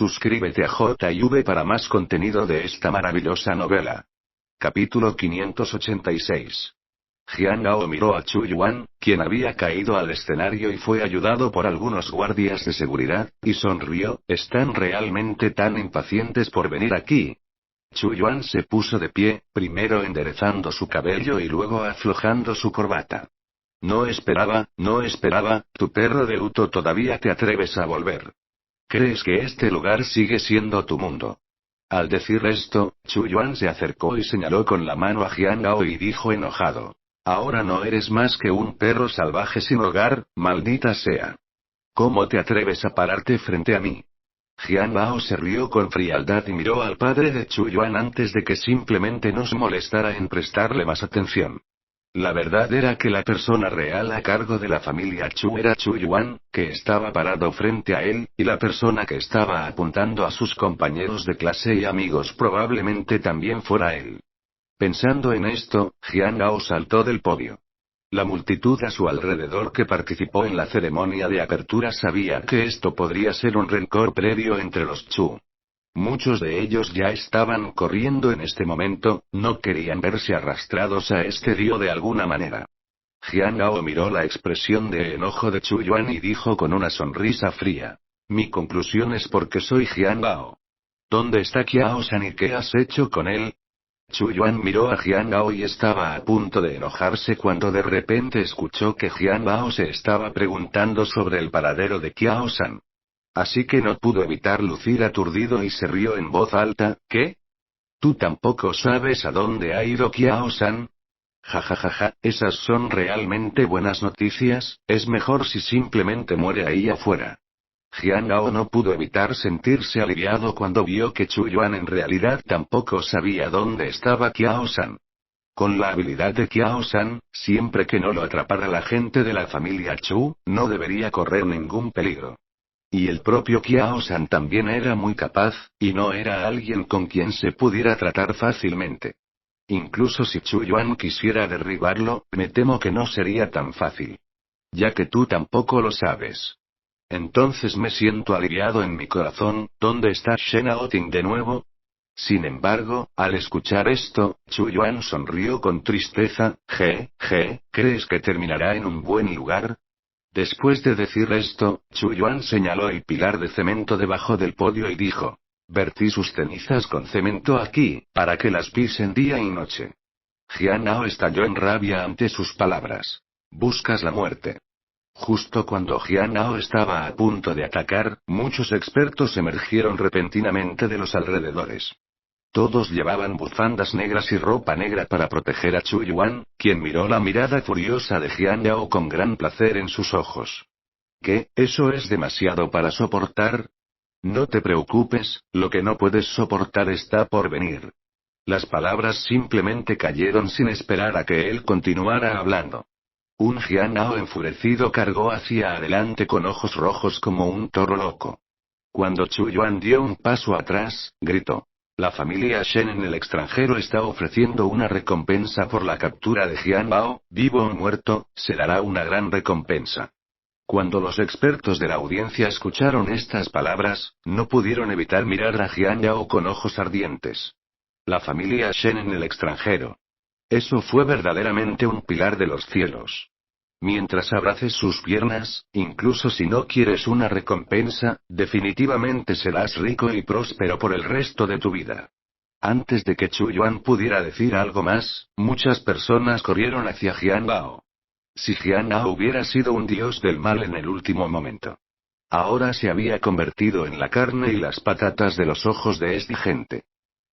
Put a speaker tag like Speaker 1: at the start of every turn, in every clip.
Speaker 1: Suscríbete a JV para más contenido de esta maravillosa novela. Capítulo 586. Jian Gao miró a Chu Yuan, quien había caído al escenario y fue ayudado por algunos guardias de seguridad, y sonrió. ¿Están realmente tan impacientes por venir aquí? Chu Yuan se puso de pie, primero enderezando su cabello y luego aflojando su corbata. No esperaba, tu perro de luto todavía te atreves a volver. ¿Crees que este lugar sigue siendo tu mundo? Al decir esto, Chu Yuan se acercó y señaló con la mano a Jian Gao y dijo enojado. Ahora no eres más que un perro salvaje sin hogar, maldita sea. ¿Cómo te atreves a pararte frente a mí? Jian Gao se rió con frialdad y miró al padre de Chu Yuan antes de que simplemente no se molestara en prestarle más atención. La verdad era que la persona real a cargo de la familia Chu era Chu Yuan, que estaba parado frente a él, y la persona que estaba apuntando a sus compañeros de clase y amigos probablemente también fuera él. Pensando en esto, Jian Gao saltó del podio. La multitud a su alrededor que participó en la ceremonia de apertura sabía que esto podría ser un rencor previo entre los Chu. Muchos de ellos ya estaban corriendo en este momento, no querían verse arrastrados a este río de alguna manera. Jian Gao miró la expresión de enojo de Chu Yuan y dijo con una sonrisa fría. Mi conclusión es porque soy Jian Gao. ¿Dónde está Kiao San y qué has hecho con él? Chu Yuan miró a Jian Gao y estaba a punto de enojarse cuando de repente escuchó que Jian Gao se estaba preguntando sobre el paradero de Kiao San. Así que no pudo evitar lucir aturdido y se rió en voz alta. ¿Qué? ¿Tú tampoco sabes a dónde ha ido Kiao-san? Ja, esas son realmente buenas noticias, es mejor si simplemente muere ahí afuera. Jian Gao no pudo evitar sentirse aliviado cuando vio que Chu Yuan en realidad tampoco sabía dónde estaba Kiao-san. Con la habilidad de Kiao-san, siempre que no lo atrapara la gente de la familia Chu, no debería correr ningún peligro. Y el propio Kiao-san también era muy capaz, y no era alguien con quien se pudiera tratar fácilmente. Incluso si Chu Yuan quisiera derribarlo, me temo que no sería tan fácil. Ya que tú tampoco lo sabes. Entonces me siento aliviado en mi corazón. ¿Dónde está Shen Aoting de nuevo? Sin embargo, al escuchar esto, Chu Yuan sonrió con tristeza. ¿Crees que terminará en un buen lugar? Después de decir esto, Chu Yuan señaló el pilar de cemento debajo del podio y dijo. Vertí sus cenizas con cemento aquí, para que las pisen día y noche. Jian Gao estalló en rabia ante sus palabras. Buscas la muerte. Justo cuando Jian Gao estaba a punto de atacar, muchos expertos emergieron repentinamente de los alrededores. Todos llevaban bufandas negras y ropa negra para proteger a Chu Yuan, quien miró la mirada furiosa de Jian Gao con gran placer en sus ojos. ¿Qué? ¿Eso es demasiado para soportar? No te preocupes, lo que no puedes soportar está por venir. Las palabras simplemente cayeron sin esperar a que él continuara hablando. Un Jian Gao enfurecido cargó hacia adelante con ojos rojos como un toro loco. Cuando Chu Yuan dio un paso atrás, gritó. La familia Shen en el extranjero está ofreciendo una recompensa por la captura de Jian Gao, vivo o muerto, se dará una gran recompensa. Cuando los expertos de la audiencia escucharon estas palabras, no pudieron evitar mirar a Jian Gao con ojos ardientes. La familia Shen en el extranjero. Eso fue verdaderamente un pilar de los cielos. Mientras abraces sus piernas, incluso si no quieres una recompensa, definitivamente serás rico y próspero por el resto de tu vida. Antes de que Chu Yuan pudiera decir algo más, muchas personas corrieron hacia Jian Gao. Si Jian Gao hubiera sido un dios del mal en el último momento. Ahora se había convertido en la carne y las patatas de los ojos de esta gente.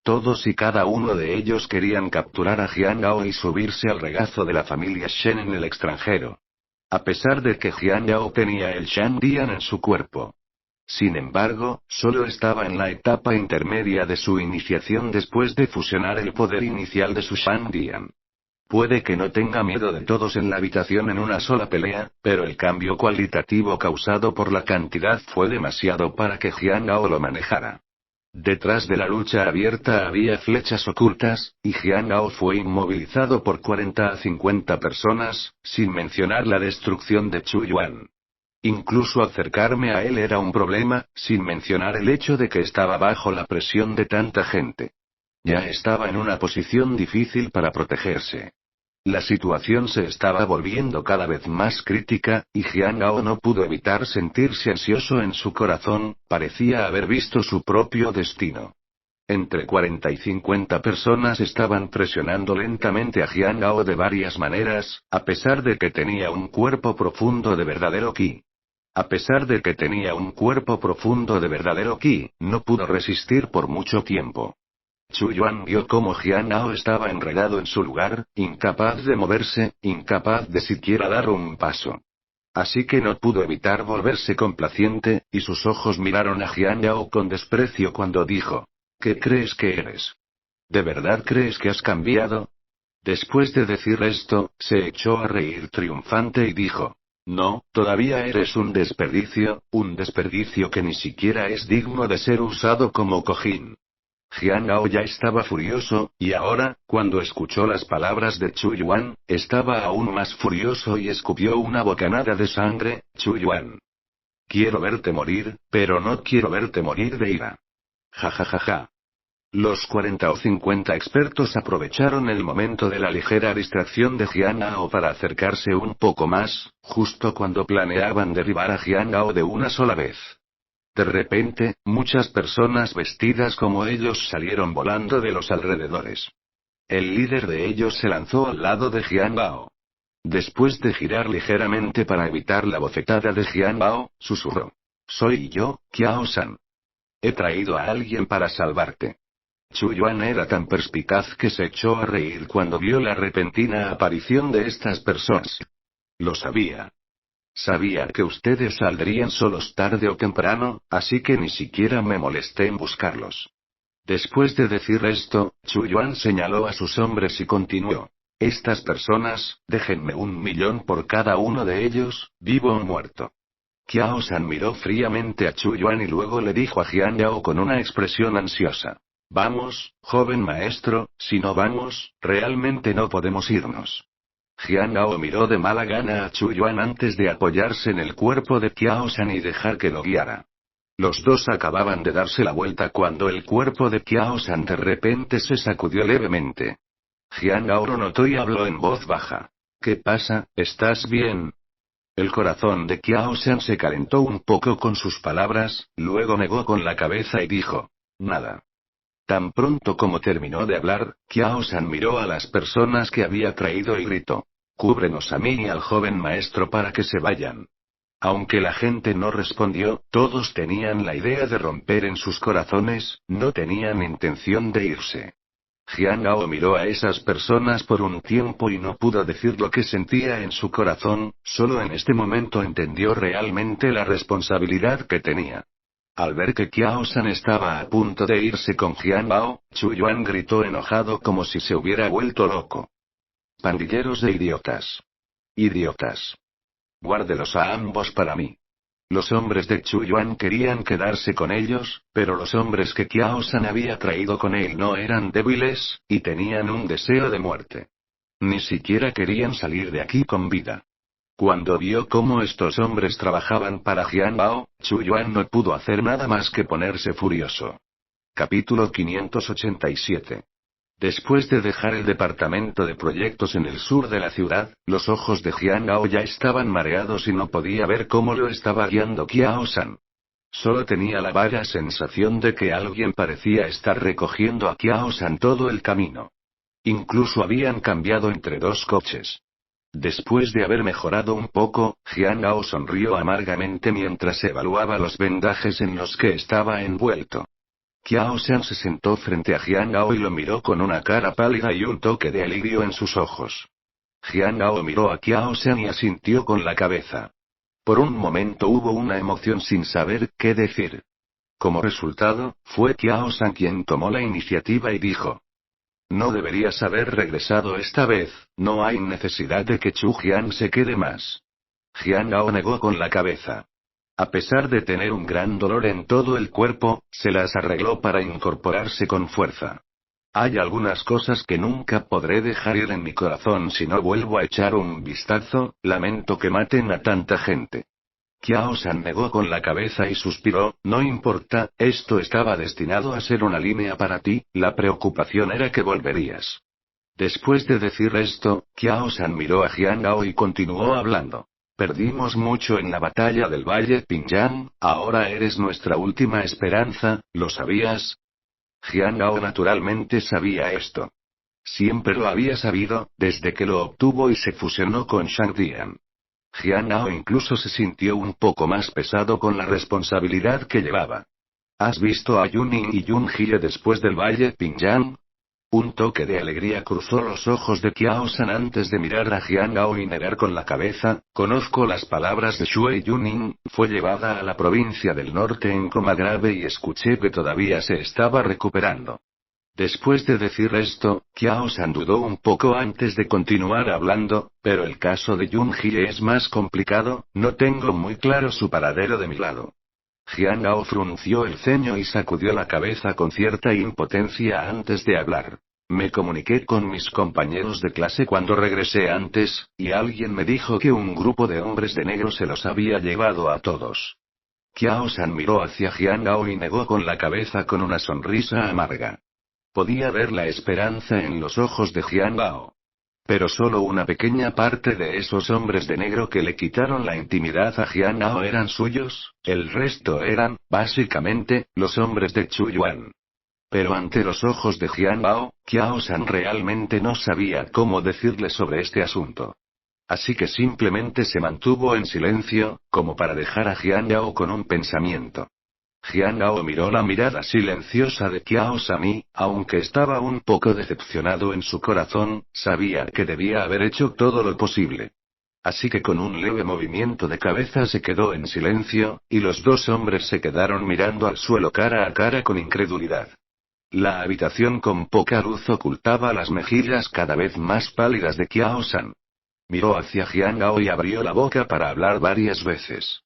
Speaker 1: Todos y cada uno de ellos querían capturar a Jian Gao y subirse al regazo de la familia Shen en el extranjero. A pesar de que Jian Gao tenía el Shan Dian en su cuerpo. Sin embargo, solo estaba en la etapa intermedia de su iniciación después de fusionar el poder inicial de su Shan Dian. Puede que no tenga miedo de todos en la habitación en una sola pelea, pero el cambio cualitativo causado por la cantidad fue demasiado para que Jian Gao lo manejara. Detrás de la lucha abierta había flechas ocultas, y Jian Gao fue inmovilizado por 40 a 50 personas, sin mencionar la destrucción de Chu Yuan. Incluso acercarme a él era un problema, sin mencionar el hecho de que estaba bajo la presión de tanta gente. Ya estaba en una posición difícil para protegerse. La situación se estaba volviendo cada vez más crítica, y Jiang Gao no pudo evitar sentirse ansioso en su corazón, parecía haber visto su propio destino. Entre 40 y 50 personas estaban presionando lentamente a Jiang Gao de varias maneras, a pesar de que tenía un cuerpo profundo de verdadero ki. A pesar de que tenía un cuerpo profundo de verdadero ki, no pudo resistir por mucho tiempo. Chu Yuan vio cómo Jiang Gao estaba enredado en su lugar, incapaz de moverse, incapaz de siquiera dar un paso. Así que no pudo evitar volverse complaciente, y sus ojos miraron a Jiang Gao con desprecio cuando dijo: ¿Qué crees que eres? ¿De verdad crees que has cambiado? Después de decir esto, se echó a reír triunfante y dijo: No, todavía eres un desperdicio que ni siquiera es digno de ser usado como cojín. Jiang Gao ya estaba furioso, y ahora, cuando escuchó las palabras de Chu Yuan, estaba aún más furioso y escupió una bocanada de sangre. Chu Yuan. Quiero verte morir, pero no quiero verte morir de ira. Ja ja ja ja. Los 40 o 50 expertos aprovecharon el momento de la ligera distracción de Jiang Gao para acercarse un poco más, justo cuando planeaban derribar a Jiang Gao de una sola vez. De repente, muchas personas vestidas como ellos salieron volando de los alrededores. El líder de ellos se lanzó al lado de Jiang Gao. Después de girar ligeramente para evitar la bofetada de Jiang Gao, susurró: Soy yo, Kiao-san. He traído a alguien para salvarte. Chu Yuan era tan perspicaz que se echó a reír cuando vio la repentina aparición de estas personas. Lo sabía. Sabía que ustedes saldrían solos tarde o temprano, así que ni siquiera me molesté en buscarlos. Después de decir esto, Chu Yuan señaló a sus hombres y continuó: Estas personas, déjenme 1.000.000 por cada uno de ellos, vivo o muerto. Kiao-san miró fríamente a Chu Yuan y luego le dijo a Jiang Gao con una expresión ansiosa: Vamos, joven maestro, si no vamos, realmente no podemos irnos. Jiang Gao miró de mala gana a Chu Yuan antes de apoyarse en el cuerpo de Kiao-san y dejar que lo guiara. Los dos acababan de darse la vuelta cuando el cuerpo de Kiao-san de repente se sacudió levemente. Jiang Gao lo notó y habló en voz baja: ¿Qué pasa? ¿Estás bien? El corazón de Kiao-san se calentó un poco con sus palabras, luego negó con la cabeza y dijo: Nada. Tan pronto como terminó de hablar, Kiao-san miró a las personas que había traído y gritó: Cúbrenos a mí y al joven maestro para que se vayan. Aunque la gente no respondió, todos tenían la idea de romper en sus corazones, no tenían intención de irse. Jiang Gao miró a esas personas por un tiempo y no pudo decir lo que sentía en su corazón, solo en este momento entendió realmente la responsabilidad que tenía. Al ver que Kiao-san estaba a punto de irse con Jiang Gao, Chu Yuan gritó enojado como si se hubiera vuelto loco: Pandilleros de idiotas. Idiotas. Guárdelos a ambos para mí. Los hombres de Chu Yuan querían quedarse con ellos, pero los hombres que Kiao-san había traído con él no eran débiles, y tenían un deseo de muerte. Ni siquiera querían salir de aquí con vida. Cuando vio cómo estos hombres trabajaban para Jiang Gao, Chu Yuan no pudo hacer nada más que ponerse furioso. Capítulo 587. Después de dejar el departamento de proyectos en el sur de la ciudad, los ojos de Jiang Gao ya estaban mareados y no podía ver cómo lo estaba guiando Kiao-san. Solo tenía la vaga sensación de que alguien parecía estar recogiendo a Kiao-san todo el camino. Incluso habían cambiado entre dos coches. Después de haber mejorado un poco, Jiang Gao sonrió amargamente mientras evaluaba los vendajes en los que estaba envuelto. Kiao-san se sentó frente a Jiang Gao y lo miró con una cara pálida y un toque de alivio en sus ojos. Jiang Gao miró a Kiao-san y asintió con la cabeza. Por un momento hubo una emoción sin saber qué decir. Como resultado, fue Kiao-san quien tomó la iniciativa y dijo: No deberías haber regresado esta vez, no hay necesidad de que Chu Jian se quede más. Jiang Gao negó con la cabeza. A pesar de tener un gran dolor en todo el cuerpo, se las arregló para incorporarse con fuerza. Hay algunas cosas que nunca podré dejar ir en mi corazón si no vuelvo a echar un vistazo, lamento que maten a tanta gente. Kiao-san negó con la cabeza y suspiró, no importa, esto estaba destinado a ser una línea para ti, la preocupación era que volverías. Después de decir esto, Kiao-san miró a Jian Gao y continuó hablando. Perdimos mucho en la batalla del Valle Pingyang, ahora eres nuestra última esperanza, ¿lo sabías? Jian Gao naturalmente sabía esto. Siempre lo había sabido, desde que lo obtuvo y se fusionó con Shang Dian. Jian Gao incluso se sintió un poco más pesado con la responsabilidad que llevaba. ¿Has visto a Yunin y Yun Jie después del Valle Pingyang? Un toque de alegría cruzó los ojos de Kiao-san antes de mirar a Jian Gao y negar con la cabeza. Conozco las palabras de Shui Yunin, fue llevada a la provincia del norte en coma grave y escuché que todavía se estaba recuperando. Después de decir esto, Kiao-san dudó un poco antes de continuar hablando, pero el caso de Yun Jie es más complicado, no tengo muy claro su paradero de mi lado. Jian Gao frunció el ceño y sacudió la cabeza con cierta impotencia antes de hablar. Me comuniqué con mis compañeros de clase cuando regresé antes, y alguien me dijo que un grupo de hombres de negro se los había llevado a todos. Kiao-san miró hacia Jian Gao y negó con la cabeza con una sonrisa amarga. Podía ver la esperanza en los ojos de Jian Gao. Pero solo una pequeña parte de esos hombres de negro que le quitaron la intimidad a Jian Gao eran suyos, el resto eran, básicamente, los hombres de Chu Yuan. Pero ante los ojos de Jian Gao, Kiao-san realmente no sabía cómo decirle sobre este asunto. Así que simplemente se mantuvo en silencio, como para dejar a Jian Gao con un pensamiento. Jian Gao miró la mirada silenciosa de Kiao-san y, aunque estaba un poco decepcionado en su corazón, sabía que debía haber hecho todo lo posible. Así que con un leve movimiento de cabeza se quedó en silencio, y los dos hombres se quedaron mirando al suelo cara a cara con incredulidad. La habitación con poca luz ocultaba las mejillas cada vez más pálidas de Kiao-san. Miró hacia Jian Gao y abrió la boca para hablar varias veces.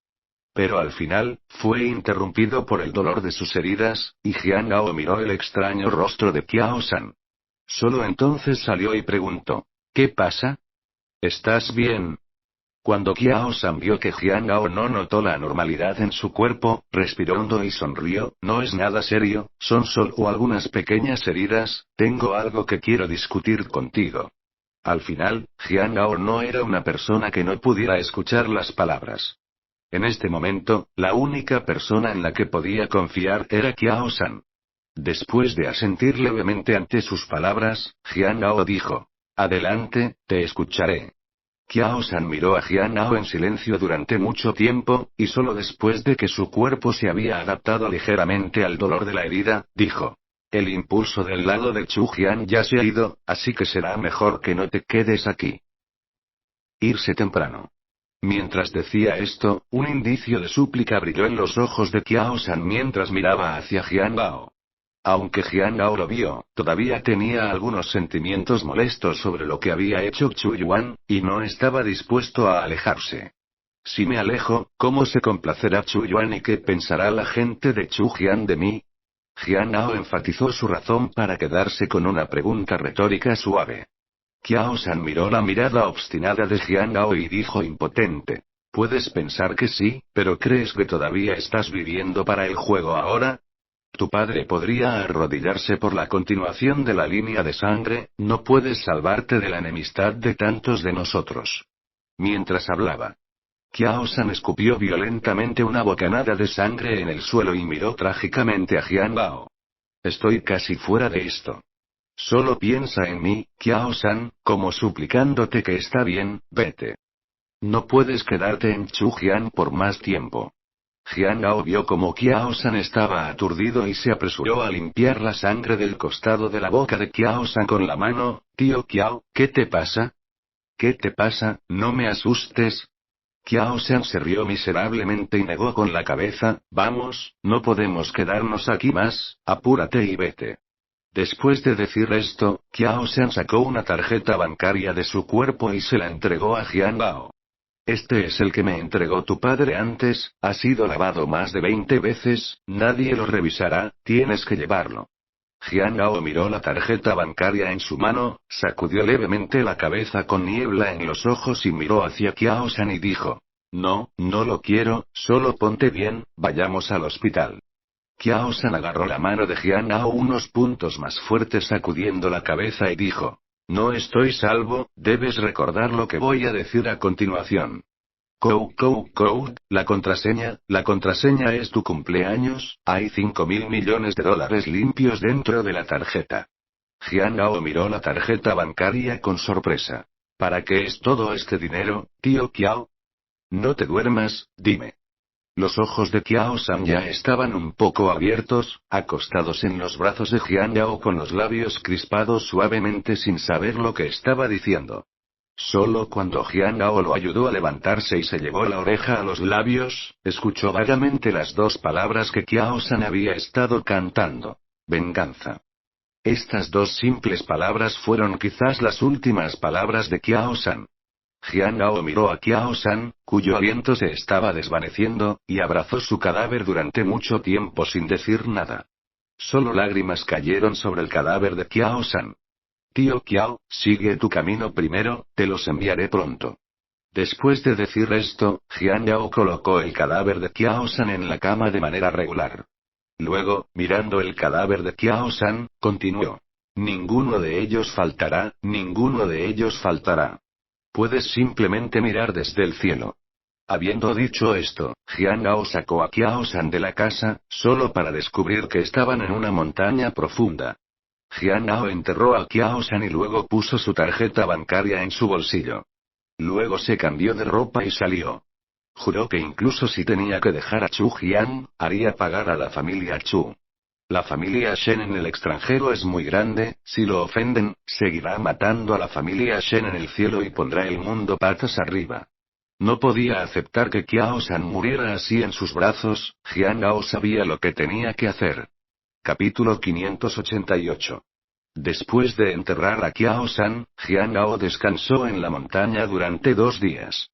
Speaker 1: Pero al final, fue interrumpido por el dolor de sus heridas, y Jian Gao miró el extraño rostro de Kiao-san. Solo entonces salió y preguntó, ¿qué pasa? ¿Estás bien? Cuando Kiao-san vio que Jian Gao no notó la anormalidad en su cuerpo, respiró hondo y sonrió, no es nada serio, son solo algunas pequeñas heridas, tengo algo que quiero discutir contigo. Al final, Jian Gao no era una persona que no pudiera escuchar las palabras. En este momento, la única persona en la que podía confiar era Kiao-san. Después de asentir levemente ante sus palabras, Jian Gao dijo, adelante, te escucharé. Kiao-san miró a Jian Gao en silencio durante mucho tiempo, y solo después de que su cuerpo se había adaptado ligeramente al dolor de la herida, dijo, el impulso del lado de Chu Jian ya se ha ido, así que será mejor que no te quedes aquí. Irse temprano. Mientras decía esto, un indicio de súplica brilló en los ojos de Kiao-san mientras miraba hacia Jian Gao. Aunque Jian Gao lo vio, todavía tenía algunos sentimientos molestos sobre lo que había hecho Chu Yuan, y no estaba dispuesto a alejarse. Si me alejo, ¿cómo se complacerá Chu Yuan y qué pensará la gente de Chu Jian de mí? Jian Gao enfatizó su razón para quedarse con una pregunta retórica suave. Kiao-san miró la mirada obstinada de Jian Gao y dijo impotente. Puedes pensar que sí, pero ¿crees que todavía estás viviendo para el juego ahora? Tu padre podría arrodillarse por la continuación de la línea de sangre, no puedes salvarte de la enemistad de tantos de nosotros. Mientras hablaba, Kiao-san escupió violentamente una bocanada de sangre en el suelo y miró trágicamente a Jian Gao. Estoy casi fuera de esto. Solo piensa en mí, Kiao-san, como suplicándote que está bien, vete. No puedes quedarte en Chujian por más tiempo. Jian Gao vio como Kiao-san estaba aturdido y se apresuró a limpiar la sangre del costado de la boca de Kiao-san con la mano. Tío Kiao, ¿qué te pasa? ¿Qué te pasa? No me asustes. Kiao-san se rió miserablemente y negó con la cabeza. Vamos, no podemos quedarnos aquí más, apúrate y vete. Después de decir esto, Kiao-san sacó una tarjeta bancaria de su cuerpo y se la entregó a Jian Gao. Este es el que me entregó tu padre antes, ha sido lavado más de 20 veces, nadie lo revisará, tienes que llevarlo. Jian Gao miró la tarjeta bancaria en su mano, sacudió levemente la cabeza con niebla en los ojos y miró hacia Kiao-san y dijo. No, no lo quiero, solo ponte bien, vayamos al hospital. Kiao-san agarró la mano de Jian-Ao unos puntos más fuertes sacudiendo la cabeza y dijo. No estoy salvo, debes recordar lo que voy a decir a continuación. La contraseña es tu cumpleaños, hay 5.000 millones de dólares limpios dentro de la tarjeta. Jian-Ao miró la tarjeta bancaria con sorpresa. ¿Para qué es todo este dinero, tío Kiao? No te duermas, dime. Los ojos de Kiao-san ya estaban un poco abiertos, acostados en los brazos de Jian-Ao con los labios crispados suavemente sin saber lo que estaba diciendo. Solo cuando Jian-Ao lo ayudó a levantarse y se llevó la oreja a los labios, escuchó vagamente las dos palabras que Kiao-san había estado cantando. Venganza. Estas dos simples palabras fueron quizás las últimas palabras de Kiao-san. Jian-Ao miró a Kiao-san, cuyo aliento se estaba desvaneciendo, y abrazó su cadáver durante mucho tiempo sin decir nada. Solo lágrimas cayeron sobre el cadáver de Kiao-san. Tío Kiao, sigue tu camino primero, te los enviaré pronto. Después de decir esto, Jian-Ao colocó el cadáver de Kiao-san en la cama de manera regular. Luego, mirando el cadáver de Kiao-san, continuó. Ninguno de ellos faltará, ninguno de ellos faltará. Puedes simplemente mirar desde el cielo. Habiendo dicho esto, Jian-Ao sacó a Kiao-san de la casa, solo para descubrir que estaban en una montaña profunda. Jian-Ao enterró a Kiao-san y luego puso su tarjeta bancaria en su bolsillo. Luego se cambió de ropa y salió. Juró que incluso si tenía que dejar a Chu Jian, haría pagar a la familia Chu. La familia Shen en el extranjero es muy grande, si lo ofenden, seguirá matando a la familia Shen en el cielo y pondrá el mundo patas arriba. No podía aceptar que Kiao-san muriera así en sus brazos, Jian-Ao sabía lo que tenía que hacer. Capítulo 588. Después de enterrar a Kiao-san, Jian-Ao descansó en la montaña durante 2 días.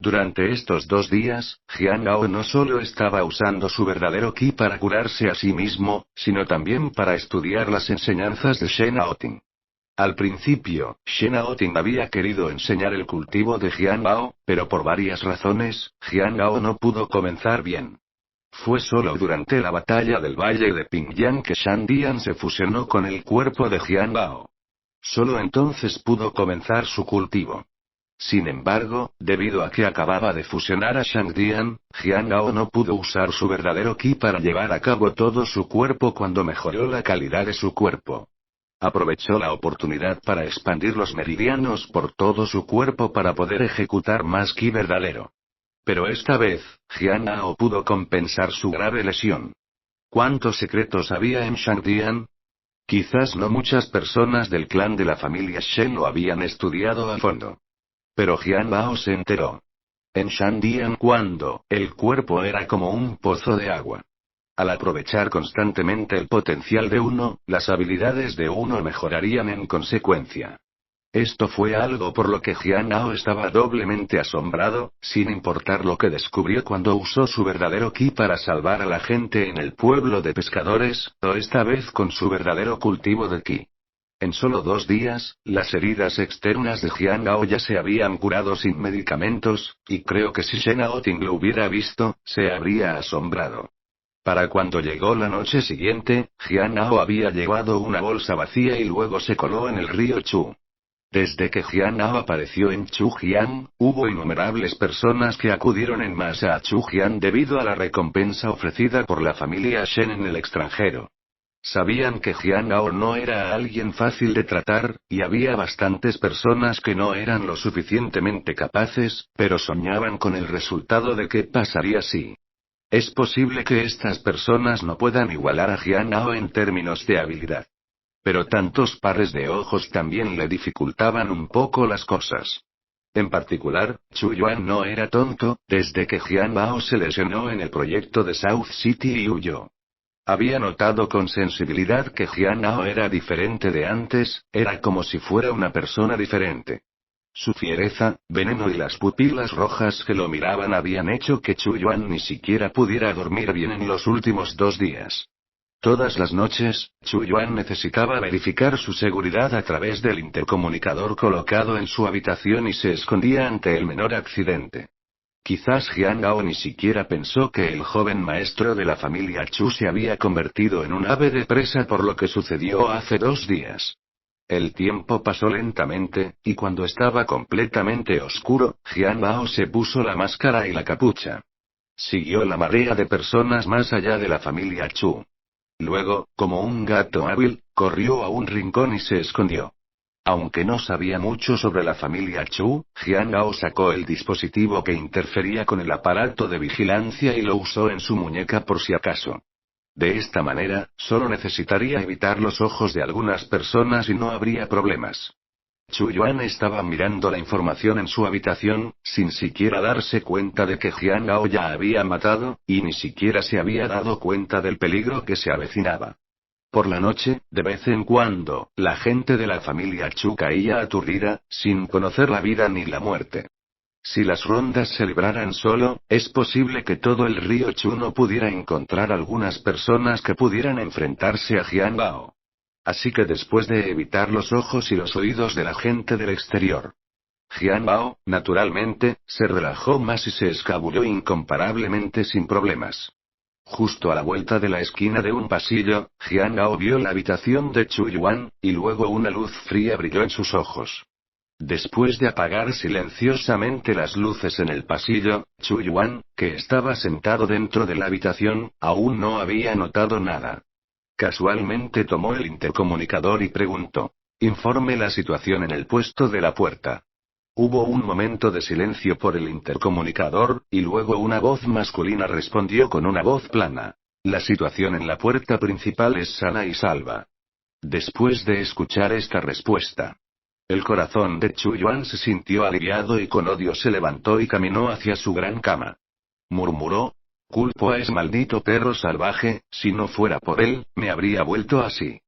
Speaker 1: Durante estos 2 días, Jian-Ao no solo estaba usando su verdadero ki para curarse a sí mismo, sino también para estudiar las enseñanzas de Shen Aoting. Al principio, Shen Aoting había querido enseñar el cultivo de Jian-Ao, pero por varias razones, Jian-Ao no pudo comenzar bien. Fue solo durante la batalla del Valle de Pingyang que Shan Dian se fusionó con el cuerpo de Jian-Ao. Solo entonces pudo comenzar su cultivo. Sin embargo, debido a que acababa de fusionar a Shan Dian, Jian-Ao no pudo usar su verdadero ki para llevar a cabo todo su cuerpo cuando mejoró la calidad de su cuerpo. Aprovechó la oportunidad para expandir los meridianos por todo su cuerpo para poder ejecutar más ki verdadero. Pero esta vez, Jian-Ao pudo compensar su grave lesión. ¿Cuántos secretos había en Shan Dian? Quizás no muchas personas del clan de la familia Shen lo habían estudiado a fondo. Pero Jian-Ao se enteró. En Shan Dian cuando, el cuerpo era como un pozo de agua. Al aprovechar constantemente el potencial de uno, las habilidades de uno mejorarían en consecuencia. Esto fue algo por lo que Jian-Ao estaba doblemente asombrado, sin importar lo que descubrió cuando usó su verdadero ki para salvar a la gente en el pueblo de pescadores, o esta vez con su verdadero cultivo de ki. En solo 2 días, las heridas externas de Jian-Ao ya se habían curado sin medicamentos, y creo que si Shen Aoting lo hubiera visto, se habría asombrado. Para cuando llegó la noche siguiente, Jian-Ao había llevado una bolsa vacía y luego se coló en el río Chu. Desde que Jian-Ao apareció en Chujian, hubo innumerables personas que acudieron en masa a Chujian debido a la recompensa ofrecida por la familia Shen en el extranjero. Sabían que Jian-Ao no era alguien fácil de tratar, y había bastantes personas que no eran lo suficientemente capaces, pero soñaban con el resultado de qué pasaría si. Es posible que estas personas no puedan igualar a Jian-Ao en términos de habilidad. Pero tantos pares de ojos también le dificultaban un poco las cosas. En particular, Chu Yuan no era tonto, desde que Jian-Ao se lesionó en el proyecto de South City y huyó. Había notado con sensibilidad que Jian-Ao era diferente de antes, era como si fuera una persona diferente. Su fiereza, veneno y las pupilas rojas que lo miraban habían hecho que Chu Yuan ni siquiera pudiera dormir bien en los últimos 2 días. Todas las noches, Chu Yuan necesitaba verificar su seguridad a través del intercomunicador colocado en su habitación y se escondía ante el menor accidente. Quizás Jiang Gao ni siquiera pensó que el joven maestro de la familia Chu se había convertido en un ave de presa por lo que sucedió hace 2 días. El tiempo pasó lentamente, y cuando estaba completamente oscuro, Jiang Gao se puso la máscara y la capucha. Siguió la marea de personas más allá de la familia Chu. Luego, como un gato hábil, corrió a un rincón y se escondió. Aunque no sabía mucho sobre la familia Chu, Jiang Gao sacó el dispositivo que interfería con el aparato de vigilancia y lo usó en su muñeca por si acaso. De esta manera, solo necesitaría evitar los ojos de algunas personas y no habría problemas. Chu Yuan estaba mirando la información en su habitación, sin siquiera darse cuenta de que Jiang Gao ya había matado, y ni siquiera se había dado cuenta del peligro que se avecinaba. Por la noche, de vez en cuando, la gente de la familia Chu caía aturdida, sin conocer la vida ni la muerte. Si las rondas se libraran solo, es posible que todo el río Chu no pudiera encontrar algunas personas que pudieran enfrentarse a Jiang Gao. Así que después de evitar los ojos y los oídos de la gente del exterior, Jiang Bao, naturalmente, se relajó más y se escabulló incomparablemente sin problemas. Justo a la vuelta de la esquina de un pasillo, Jiang Gao vio la habitación de Chu Yuan, y luego una luz fría brilló en sus ojos. Después de apagar silenciosamente las luces en el pasillo, Chu Yuan, que estaba sentado dentro de la habitación, aún no había notado nada. Casualmente tomó el intercomunicador y preguntó: «Informe la situación en el puesto de la puerta». Hubo un momento de silencio por el intercomunicador, y luego una voz masculina respondió con una voz plana: «La situación en la puerta principal es sana y salva». Después de escuchar esta respuesta, el corazón de Chu Yuan se sintió aliviado y con odio se levantó y caminó hacia su gran cama. Murmuró: «Culpo a ese maldito perro salvaje, si no fuera por él, me habría vuelto así».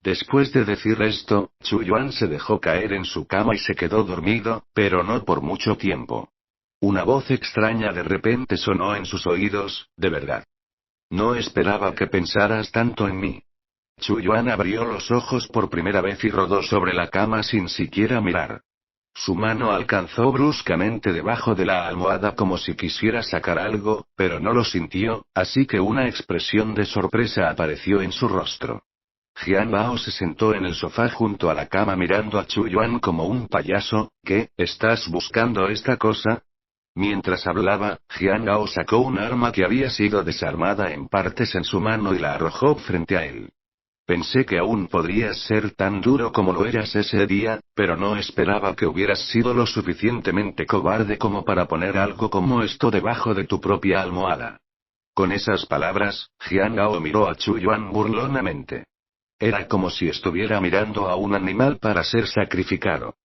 Speaker 1: Después de decir esto, Chu Yuan se dejó caer en su cama y se quedó dormido, pero no por mucho tiempo. Una voz extraña de repente sonó en sus oídos: «De verdad. No esperaba que pensaras tanto en mí». Chu Yuan abrió los ojos por primera vez y rodó sobre la cama sin siquiera mirar. Su mano alcanzó bruscamente debajo de la almohada como si quisiera sacar algo, pero no lo sintió, así que una expresión de sorpresa apareció en su rostro. Jiang Bao se sentó en el sofá junto a la cama mirando a Chu Yuan como un payaso. «¿Qué, estás buscando esta cosa?». Mientras hablaba, Jiang Bao sacó un arma que había sido desarmada en partes en su mano y la arrojó frente a él. «Pensé que aún podrías ser tan duro como lo eras ese día, pero no esperaba que hubieras sido lo suficientemente cobarde como para poner algo como esto debajo de tu propia almohada». Con esas palabras, Jiang Gao miró a Chu Yuan burlonamente. Era como si estuviera mirando a un animal para ser sacrificado.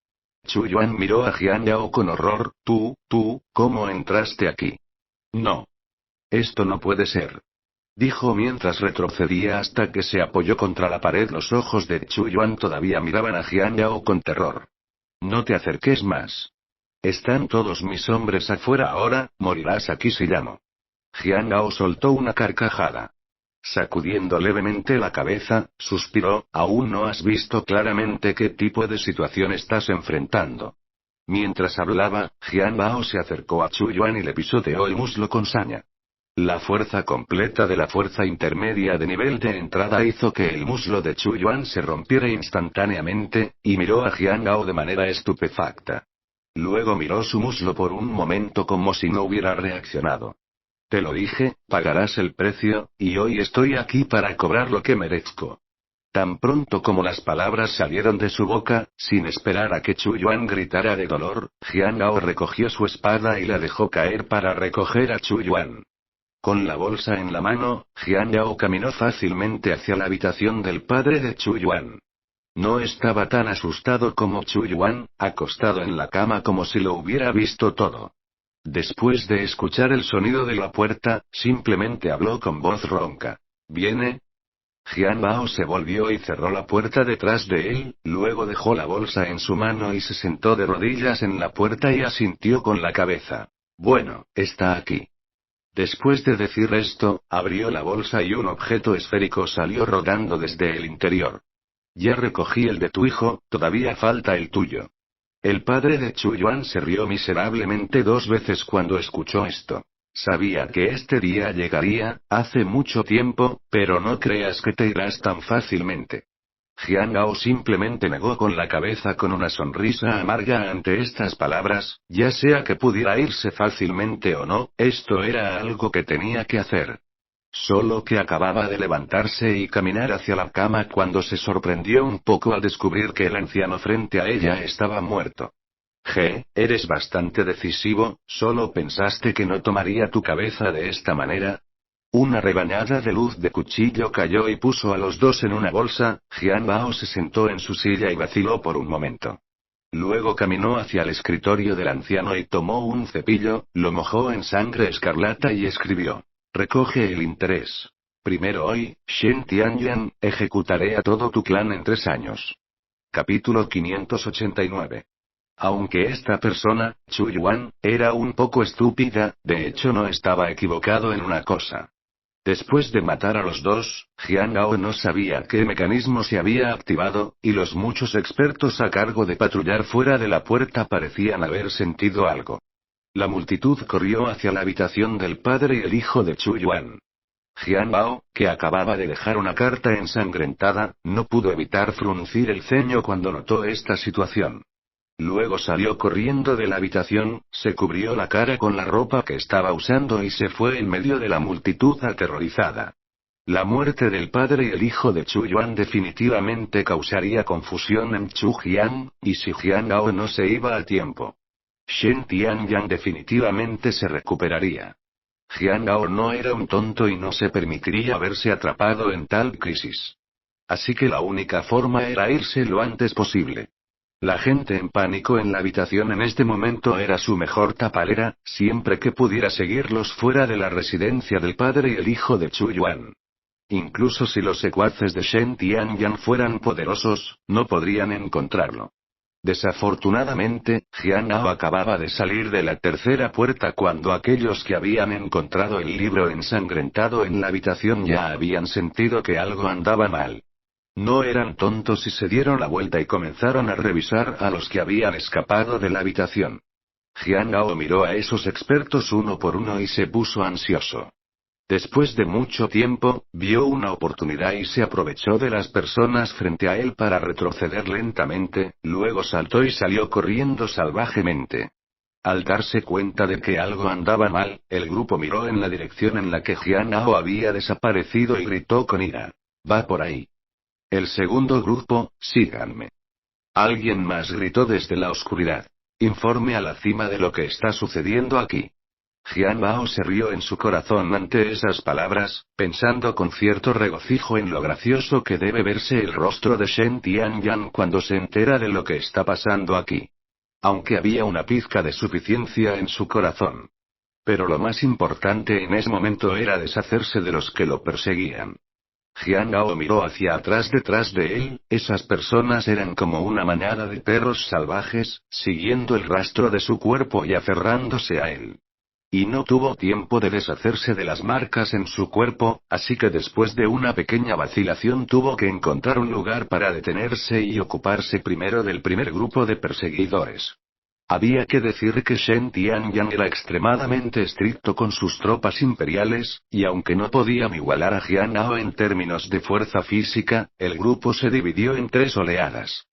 Speaker 1: Chu Yuan miró a Jiang Gao con horror. Tú, ¿cómo entraste aquí?» «No. Esto no puede ser», dijo mientras retrocedía hasta que se apoyó contra la pared. Los ojos de Chu Yuan todavía miraban a Jiang Gao con terror. «No te acerques más. Están todos mis hombres afuera ahora, morirás aquí si llamo». Jiang Gao soltó una carcajada. Sacudiendo levemente la cabeza, suspiró: «¿Aún no has visto claramente qué tipo de situación estás enfrentando?». Mientras hablaba, Jiang Bao se acercó a Chu Yuan y le pisoteó el muslo con saña. La fuerza completa de la fuerza intermedia de nivel de entrada hizo que el muslo de Chu Yuan se rompiera instantáneamente, y miró a Jiang Gao de manera estupefacta. Luego miró su muslo por un momento como si no hubiera reaccionado. «Te lo dije, pagarás el precio, y hoy estoy aquí para cobrar lo que merezco». Tan pronto como las palabras salieron de su boca, sin esperar a que Chu Yuan gritara de dolor, Jiang Gao recogió su espada y la dejó caer para recoger a Chu Yuan. Con la bolsa en la mano, Jiang Gao caminó fácilmente hacia la habitación del padre de Chu Yuan. No estaba tan asustado como Chu Yuan, acostado en la cama como si lo hubiera visto todo. Después de escuchar el sonido de la puerta, simplemente habló con voz ronca: «¿Viene?». Jiang Bao se volvió y cerró la puerta detrás de él, luego dejó la bolsa en su mano y se sentó de rodillas en la puerta y asintió con la cabeza. «Bueno, está aquí». Después de decir esto, abrió la bolsa y un objeto esférico salió rodando desde el interior. «Ya recogí el de tu hijo, todavía falta el tuyo». El padre de Chu Yuan se rió miserablemente 2 veces cuando escuchó esto. Sabía que este día llegaría, hace mucho tiempo, pero no creas que te irás tan fácilmente. Jiang Ao simplemente negó con la cabeza con una sonrisa amarga ante estas palabras, ya sea que pudiera irse fácilmente o no, esto era algo que tenía que hacer. Solo que acababa de levantarse y caminar hacia la cama cuando se sorprendió un poco al descubrir que el anciano frente a ella estaba muerto. Eres bastante decisivo, ¿solo pensaste que no tomaría tu cabeza de esta manera? Una rebanada de luz de cuchillo cayó y puso a los dos en una bolsa. Jian Bao se sentó en su silla y vaciló por un momento. Luego caminó hacia el escritorio del anciano y tomó un cepillo, lo mojó en sangre escarlata y escribió. Recoge el interés. Primero hoy, Shen Tianyan, ejecutaré a todo tu clan en 3 años. Capítulo 589. Aunque esta persona, Chu Yuan, era un poco estúpida, de hecho no estaba equivocado en una cosa. Después de matar a los dos, Jiang Ao no sabía qué mecanismo se había activado, y los muchos expertos a cargo de patrullar fuera de la puerta parecían haber sentido algo. La multitud corrió hacia la habitación del padre y el hijo de Chu Yuan. Jiang Ao, que acababa de dejar una carta ensangrentada, no pudo evitar fruncir el ceño cuando notó esta situación. Luego salió corriendo de la habitación, se cubrió la cara con la ropa que estaba usando y se fue en medio de la multitud aterrorizada. La muerte del padre y el hijo de Chu Yuan definitivamente causaría confusión en Chu Jian, y si Jiang Ao no se iba a tiempo, Shen Tianyan definitivamente se recuperaría. Jiang Ao no era un tonto y no se permitiría verse atrapado en tal crisis. Así que la única forma era irse lo antes posible. La gente en pánico en la habitación en este momento era su mejor tapadera, siempre que pudiera seguirlos fuera de la residencia del padre y el hijo de Chu Yuan. Incluso si los secuaces de Shen Tianyan fueran poderosos, no podrían encontrarlo. Desafortunadamente, Jiang Ao acababa de salir de la tercera puerta cuando aquellos que habían encontrado el libro ensangrentado en la habitación ya habían sentido que algo andaba mal. No eran tontos y se dieron la vuelta y comenzaron a revisar a los que habían escapado de la habitación. Jiang Ao miró a esos expertos uno por uno y se puso ansioso. Después de mucho tiempo, vio una oportunidad y se aprovechó de las personas frente a él para retroceder lentamente, luego saltó y salió corriendo salvajemente. Al darse cuenta de que algo andaba mal, el grupo miró en la dirección en la que Jiang Ao había desaparecido y gritó con ira. Va por ahí. El segundo grupo, síganme. Alguien más gritó desde la oscuridad. Informe a la cima de lo que está sucediendo aquí. Jiang Bao se rió en su corazón ante esas palabras, pensando con cierto regocijo en lo gracioso que debe verse el rostro de Shen Tianyan cuando se entera de lo que está pasando aquí. Aunque había una pizca de suficiencia en su corazón. Pero lo más importante en ese momento era deshacerse de los que lo perseguían. Jiang Ao miró hacia atrás detrás de él, esas personas eran como una manada de perros salvajes, siguiendo el rastro de su cuerpo y aferrándose a él. Y no tuvo tiempo de deshacerse de las marcas en su cuerpo, así que después de una pequeña vacilación tuvo que encontrar un lugar para detenerse y ocuparse primero del primer grupo de perseguidores. Había que decir que Shen Tianyan era extremadamente estricto con sus tropas imperiales, y aunque no podían igualar a Jiang Ao en términos de fuerza física, el grupo se dividió en 3 oleadas.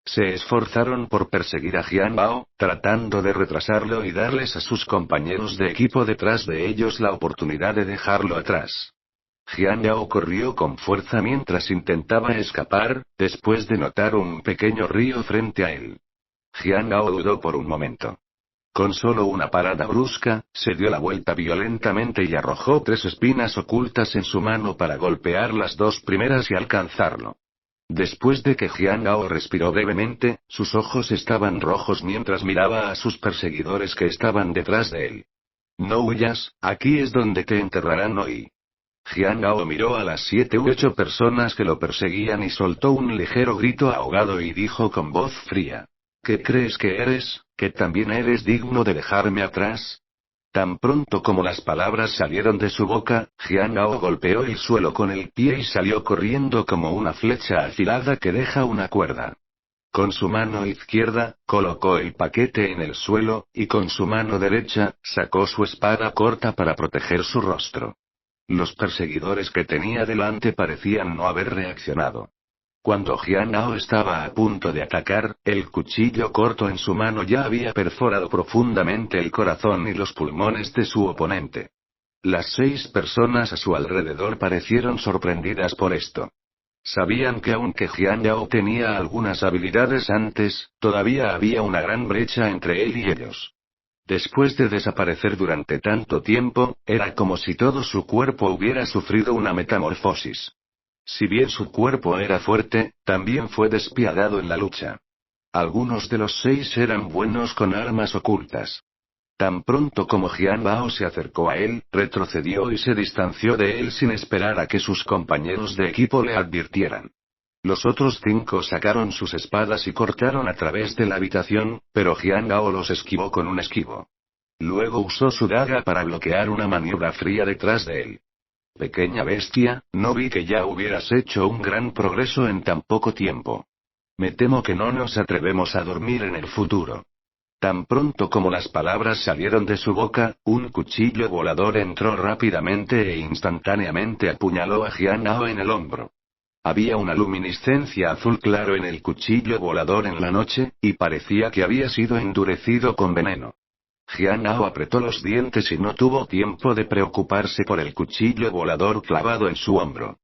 Speaker 1: Se esforzaron por perseguir a Jiang Bao, tratando de retrasarlo y darles a sus compañeros de equipo detrás de ellos la oportunidad de dejarlo atrás. Jiang Bao corrió con fuerza mientras intentaba escapar, después de notar un pequeño río frente a él. Jiang Bao dudó por un momento. Con solo una parada brusca, se dio la vuelta violentamente y arrojó 3 espinas ocultas en su mano para golpear las 2 primeras y alcanzarlo. Después de que Jiang Ao respiró brevemente, sus ojos estaban rojos mientras miraba a sus perseguidores que estaban detrás de él. No huyas, aquí es donde te enterrarán hoy. Jiang Ao miró a las 7 u 8 personas que lo perseguían y soltó un ligero grito ahogado y dijo con voz fría. ¿Qué crees que eres, que también eres digno de dejarme atrás? Tan pronto como las palabras salieron de su boca, Jiang Ao golpeó el suelo con el pie y salió corriendo como una flecha afilada que deja una cuerda. Con su mano izquierda, colocó el paquete en el suelo, y con su mano derecha, sacó su espada corta para proteger su rostro. Los perseguidores que tenía delante parecían no haber reaccionado. Cuando Jian Hao estaba a punto de atacar, el cuchillo corto en su mano ya había perforado profundamente el corazón y los pulmones de su oponente. Las 6 personas a su alrededor parecieron sorprendidas por esto. Sabían que aunque Jian Hao tenía algunas habilidades antes, todavía había una gran brecha entre él y ellos. Después de desaparecer durante tanto tiempo, era como si todo su cuerpo hubiera sufrido una metamorfosis. Si bien su cuerpo era fuerte, también fue despiadado en la lucha. Algunos de los 6 eran buenos con armas ocultas. Tan pronto como Jian Bao se acercó a él, retrocedió y se distanció de él sin esperar a que sus compañeros de equipo le advirtieran. Los otros 5 sacaron sus espadas y cortaron a través de la habitación, pero Jian Bao los esquivó con un esquivo. Luego usó su daga para bloquear una maniobra fría detrás de él. Pequeña bestia, no vi que ya hubieras hecho un gran progreso en tan poco tiempo. Me temo que no nos atrevemos a dormir en el futuro. Tan pronto como las palabras salieron de su boca, un cuchillo volador entró rápidamente e instantáneamente apuñaló a Jian Hao en el hombro. Había una luminiscencia azul claro en el cuchillo volador en la noche, y parecía que había sido endurecido con veneno. Jian Hao apretó los dientes y no tuvo tiempo de preocuparse por el cuchillo volador clavado en su hombro.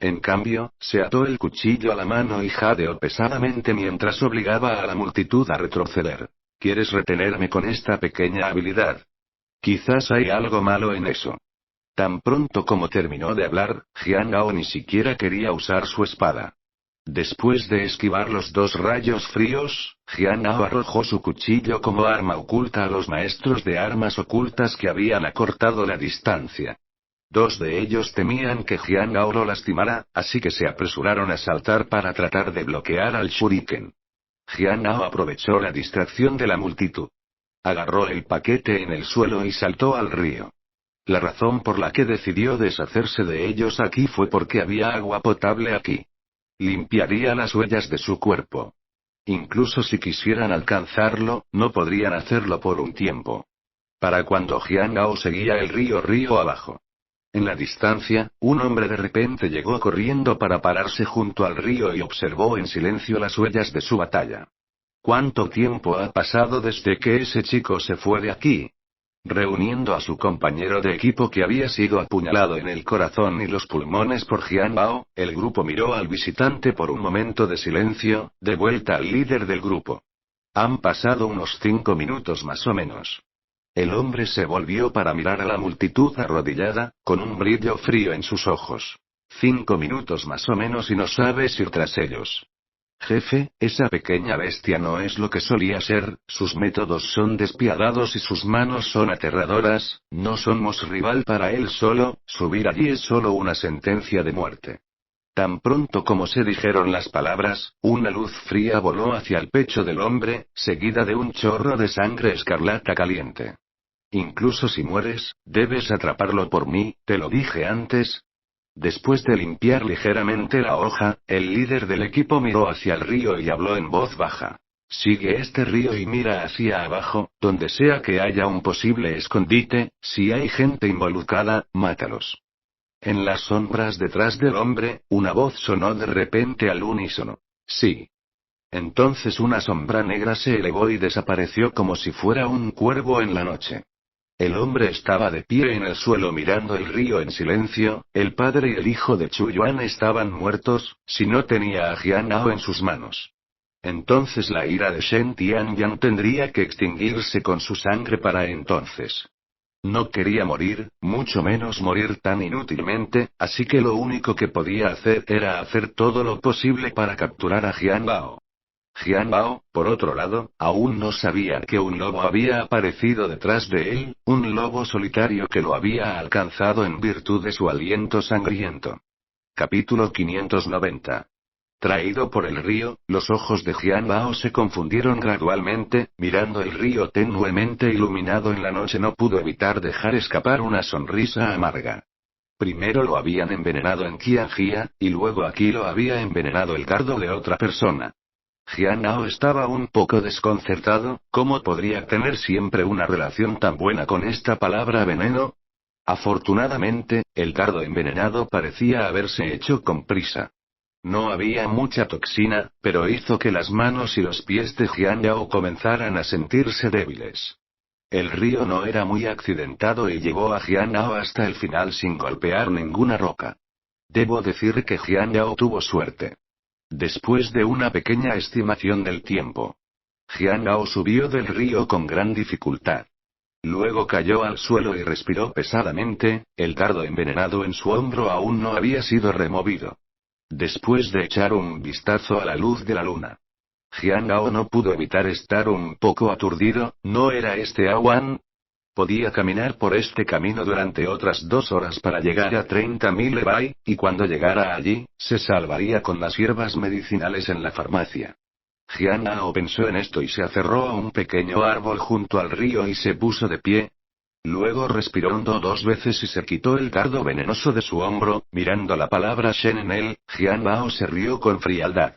Speaker 1: En cambio, se ató el cuchillo a la mano y jadeó pesadamente mientras obligaba a la multitud a retroceder. ¿Quieres retenerme con esta pequeña habilidad? Quizás hay algo malo en eso. Tan pronto como terminó de hablar, Jian Hao ni siquiera quería usar su espada. Después de esquivar los 2 rayos fríos, Jian Hao arrojó su cuchillo como arma oculta a los maestros de armas ocultas que habían acortado la distancia. 2 de ellos temían que Jian Hao lo lastimara, así que se apresuraron a saltar para tratar de bloquear al shuriken. Jian Hao aprovechó la distracción de la multitud. Agarró el paquete en el suelo y saltó al río. La razón por la que decidió deshacerse de ellos aquí fue porque había agua potable aquí. Limpiaría las huellas de su cuerpo. Incluso si quisieran alcanzarlo, no podrían hacerlo por un tiempo. Para cuando Jian Hao seguía el río abajo. En la distancia, un hombre de repente llegó corriendo para pararse junto al río y observó en silencio las huellas de su batalla. ¿Cuánto tiempo ha pasado desde que ese chico se fue de aquí? Reuniendo a su compañero de equipo que había sido apuñalado en el corazón y los pulmones por Jian Bao, el grupo miró al visitante por un momento de silencio, de vuelta al líder del grupo. Han pasado unos 5 minutos más o menos. El hombre se volvió para mirar a la multitud arrodillada, con un brillo frío en sus ojos. 5 minutos más o menos y no sabes ir tras ellos. Jefe, esa pequeña bestia no es lo que solía ser, sus métodos son despiadados y sus manos son aterradoras, no somos rival para él solo, subir allí es solo una sentencia de muerte. Tan pronto como se dijeron las palabras, una luz fría voló hacia el pecho del hombre, seguida de un chorro de sangre escarlata caliente. Incluso si mueres, debes atraparlo por mí, te lo dije antes. Después de limpiar ligeramente la hoja, el líder del equipo miró hacia el río y habló en voz baja. Sigue este río y mira hacia abajo, donde sea que haya un posible escondite, si hay gente involucrada, mátalos. En las sombras detrás del hombre, una voz sonó de repente al unísono. Sí. Entonces una sombra negra se elevó y desapareció como si fuera un cuervo en la noche. El hombre estaba de pie en el suelo mirando el río en silencio, el padre y el hijo de Chu Yuan estaban muertos, si no tenía a Jian Hao en sus manos. Entonces la ira de Shen Tianyang tendría que extinguirse con su sangre para entonces. No quería morir, mucho menos morir tan inútilmente, así que lo único que podía hacer era hacer todo lo posible para capturar a Jian Bao. Jian Bao, por otro lado, aún no sabía que un lobo había aparecido detrás de él, un lobo solitario que lo había alcanzado en virtud de su aliento sangriento. Capítulo 590. Traído por el río, los ojos de Jian Bao se confundieron gradualmente, mirando el río tenuemente iluminado en la noche no pudo evitar dejar escapar una sonrisa amarga. Primero lo habían envenenado en Qianjia, y luego aquí lo había envenenado el cardo de otra persona. Jian Ao estaba un poco desconcertado. ¿Cómo podría tener siempre una relación tan buena con esta palabra veneno? Afortunadamente, el dardo envenenado parecía haberse hecho con prisa. No había mucha toxina, pero hizo que las manos y los pies de Jian Yao comenzaran a sentirse débiles. El río no era muy accidentado y llevó a Jian Yao hasta el final sin golpear ninguna roca. Debo decir que Jian Yao tuvo suerte. Después de una pequeña estimación del tiempo, Jian Yao subió del río con gran dificultad. Luego cayó al suelo y respiró pesadamente. El dardo envenenado en su hombro aún no había sido removido. Después de echar un vistazo a la luz de la luna, Jian Yao no pudo evitar estar un poco aturdido. ¿No era este Awan? Podía caminar por este camino durante otras 2 horas para llegar a 30.000 Lebai, y cuando llegara allí, se salvaría con las hierbas medicinales en la farmacia. Jian Yao pensó en esto y se aferró a un pequeño árbol junto al río y se puso de pie. Luego respiró hondo 2 veces y se quitó el dardo venenoso de su hombro. Mirando la palabra Shen en él, Jian Yao se rió con frialdad.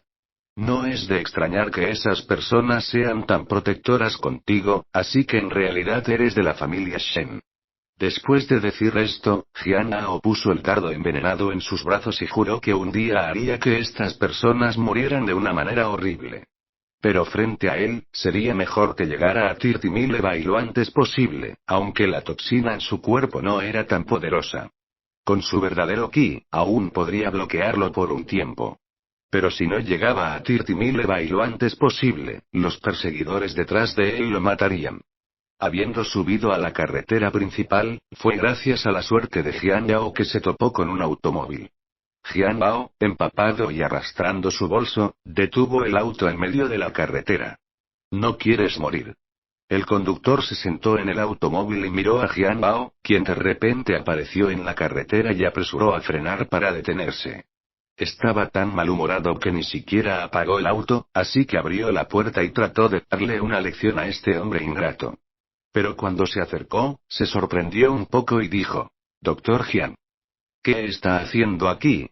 Speaker 1: No es de extrañar que esas personas sean tan protectoras contigo, así que en realidad eres de la familia Shen. Después de decir esto, Jian Yao puso el dardo envenenado en sus brazos y juró que un día haría que estas personas murieran de una manera horrible. Pero frente a él, sería mejor que llegara a 30.000 Lebai lo antes posible, aunque la toxina en su cuerpo no era tan poderosa. Con su verdadero ki, aún podría bloquearlo por un tiempo. Pero si no llegaba a 30.000 Lebai lo antes posible, los perseguidores detrás de él lo matarían. Habiendo subido a la carretera principal, fue gracias a la suerte de Jian Yao que se topó con un automóvil. Jian Yao, empapado y arrastrando su bolso, detuvo el auto en medio de la carretera. ¿No quieres morir? El conductor se sentó en el automóvil y miró a Jian Yao, quien de repente apareció en la carretera y apresuró a frenar para detenerse. Estaba tan malhumorado que ni siquiera apagó el auto, así que abrió la puerta y trató de darle una lección a este hombre ingrato. Pero cuando se acercó, se sorprendió un poco y dijo: «Doctor Jian. ¿Qué está haciendo aquí?»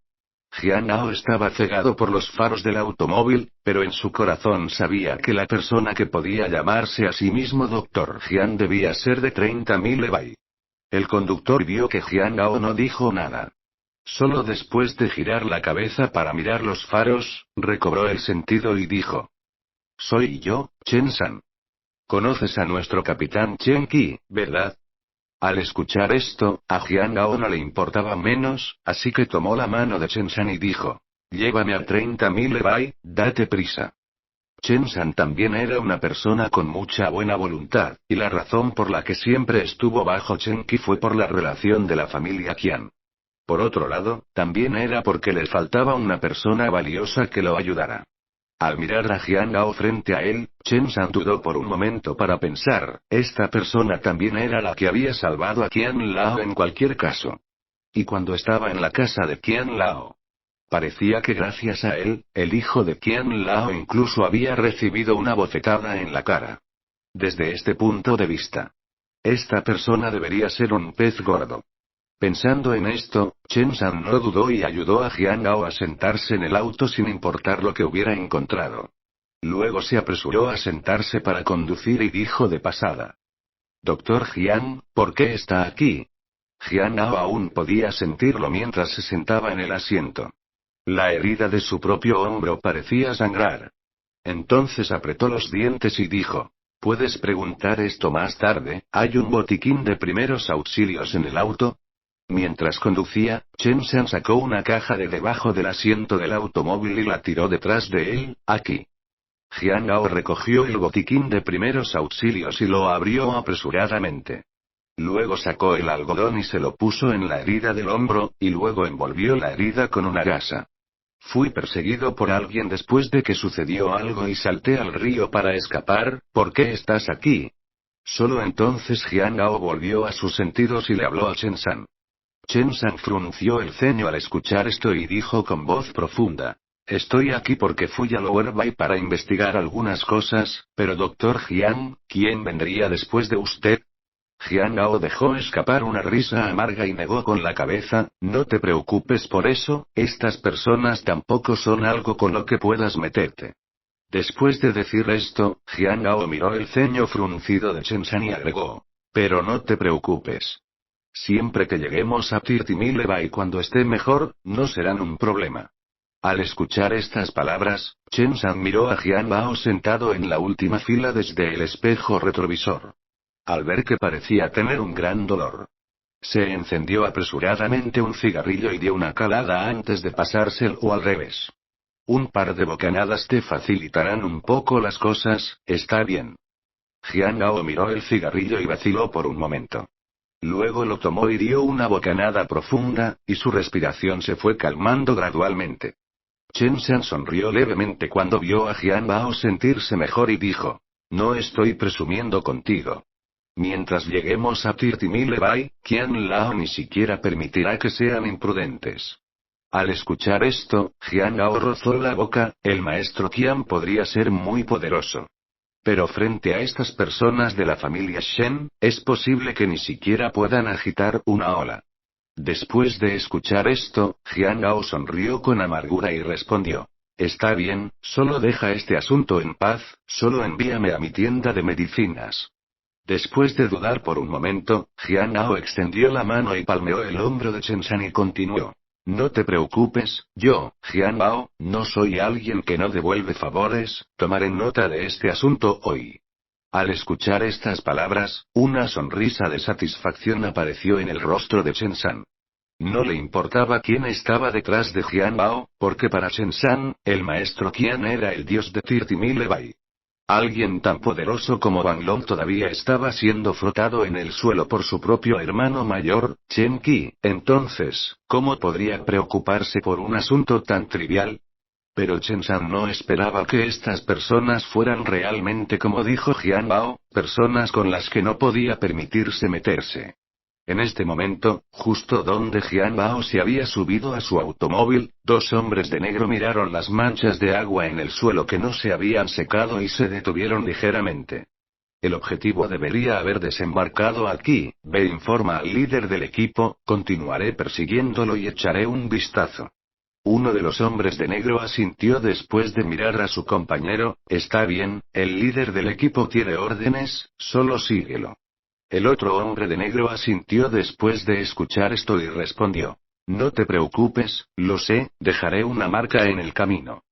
Speaker 1: Jian Yao estaba cegado por los faros del automóvil, pero en su corazón sabía que la persona que podía llamarse a sí mismo Dr. Jian debía ser de 30.000 Lebai. El conductor vio que Jian Yao no dijo nada. Solo después de girar la cabeza para mirar los faros, recobró el sentido y dijo: «Soy yo, Chen-san. Conoces a nuestro capitán Chen Qi, ¿verdad?» Al escuchar esto, a Jian Yao no le importaba menos, así que tomó la mano de Chen-san y dijo: «Llévame a 30.000 Lebai, date prisa». Chen-san también era una persona con mucha buena voluntad, y la razón por la que siempre estuvo bajo Chen Qi fue por la relación de la familia Qian. Por otro lado, también era porque le faltaba una persona valiosa que lo ayudara. Al mirar a Jian Yao frente a él, Chen-san dudó por un momento para pensar: esta persona también era la que había salvado a Qian Lao en cualquier caso. Y cuando estaba en la casa de Qian Lao, parecía que gracias a él, el hijo de Qian Lao incluso había recibido una bofetada en la cara. Desde este punto de vista, esta persona debería ser un pez gordo. Pensando en esto, Chen-san no dudó y ayudó a Jian Yao a sentarse en el auto sin importar lo que hubiera encontrado. Luego se apresuró a sentarse para conducir y dijo de pasada: «Doctor Jian, ¿por qué está aquí?» Jian Yao aún podía sentirlo mientras se sentaba en el asiento. La herida de su propio hombro parecía sangrar. Entonces apretó los dientes y dijo: «Puedes preguntar esto más tarde, ¿hay un botiquín de primeros auxilios en el auto?» Mientras conducía, Chen-san sacó una caja de debajo del asiento del automóvil y la tiró detrás de él. «Aquí». Jian Yao recogió el botiquín de primeros auxilios y lo abrió apresuradamente. Luego sacó el algodón y se lo puso en la herida del hombro, y luego envolvió la herida con una gasa. «Fui perseguido por alguien después de que sucedió algo y salté al río para escapar. ¿Por qué estás aquí?» Solo entonces Jian Yao volvió a sus sentidos y le habló a Chen-san. Chen-san frunció el ceño al escuchar esto y dijo con voz profunda: «Estoy aquí porque fui a Lower Bay para investigar algunas cosas, pero Dr. Jian, ¿quién vendría después de usted?» Jian Yao dejó escapar una risa amarga y negó con la cabeza: «No te preocupes por eso, estas personas tampoco son algo con lo que puedas meterte». Después de decir esto, Jiang Gao miró el ceño fruncido de Chen San y agregó. Pero no te preocupes. Siempre que lleguemos a Tirtimileba y cuando esté mejor, no serán un problema. Al escuchar estas palabras, Chen San miró a Jiang Bao sentado en la última fila desde el espejo retrovisor. Al ver que parecía tener un gran dolor, se encendió apresuradamente un cigarrillo y dio una calada antes de pasárselo al revés. Un par de bocanadas te facilitarán un poco las cosas, está bien. Jiang Gao miró el cigarrillo y vaciló por un momento. Luego lo tomó y dio una bocanada profunda, y su respiración se fue calmando gradualmente. Chen San sonrió levemente cuando vio a Jiang Bao sentirse mejor y dijo. No estoy presumiendo contigo. Mientras lleguemos a Tirtimilebay, Qian Lao ni siquiera permitirá que sean imprudentes. Al escuchar esto, Jiang Gao rozó la boca, el maestro Qian podría ser muy poderoso. Pero frente a estas personas de la familia Shen, es posible que ni siquiera puedan agitar una ola. Después de escuchar esto, Jiang Gao sonrió con amargura y respondió. Está bien, solo deja este asunto en paz, solo envíame a mi tienda de medicinas. Después de dudar por un momento, Jiang Gao extendió la mano y palmeó el hombro de Chen San y continuó. No te preocupes, yo, Jiang Bao, no soy alguien que no devuelve favores, tomaré nota de este asunto hoy. Al escuchar estas palabras, una sonrisa de satisfacción apareció en el rostro de Chen San. No le importaba quién estaba detrás de Jiang Bao, porque para Chen San, el maestro Qian era el dios de Tirtimilebay. Alguien tan poderoso como Wang Long todavía estaba siendo frotado en el suelo por su propio hermano mayor, Chen Qi, entonces, ¿cómo podría preocuparse por un asunto tan trivial? Pero Chen San no esperaba que estas personas fueran realmente como dijo Jiang Bao, personas con las que no podía permitirse meterse. En este momento, justo donde Jiang Bao se había subido a su automóvil, dos hombres de negro miraron las manchas de agua en el suelo que no se habían secado y se detuvieron ligeramente. El objetivo debería haber desembarcado aquí, ve informa al líder del equipo, continuaré persiguiéndolo y echaré un vistazo. Uno de los hombres de negro asintió después de mirar a su compañero, está bien, el líder del equipo tiene órdenes, solo síguelo. El otro hombre de negro asintió después de escuchar esto y respondió. No te preocupes, lo sé, dejaré una marca en el camino.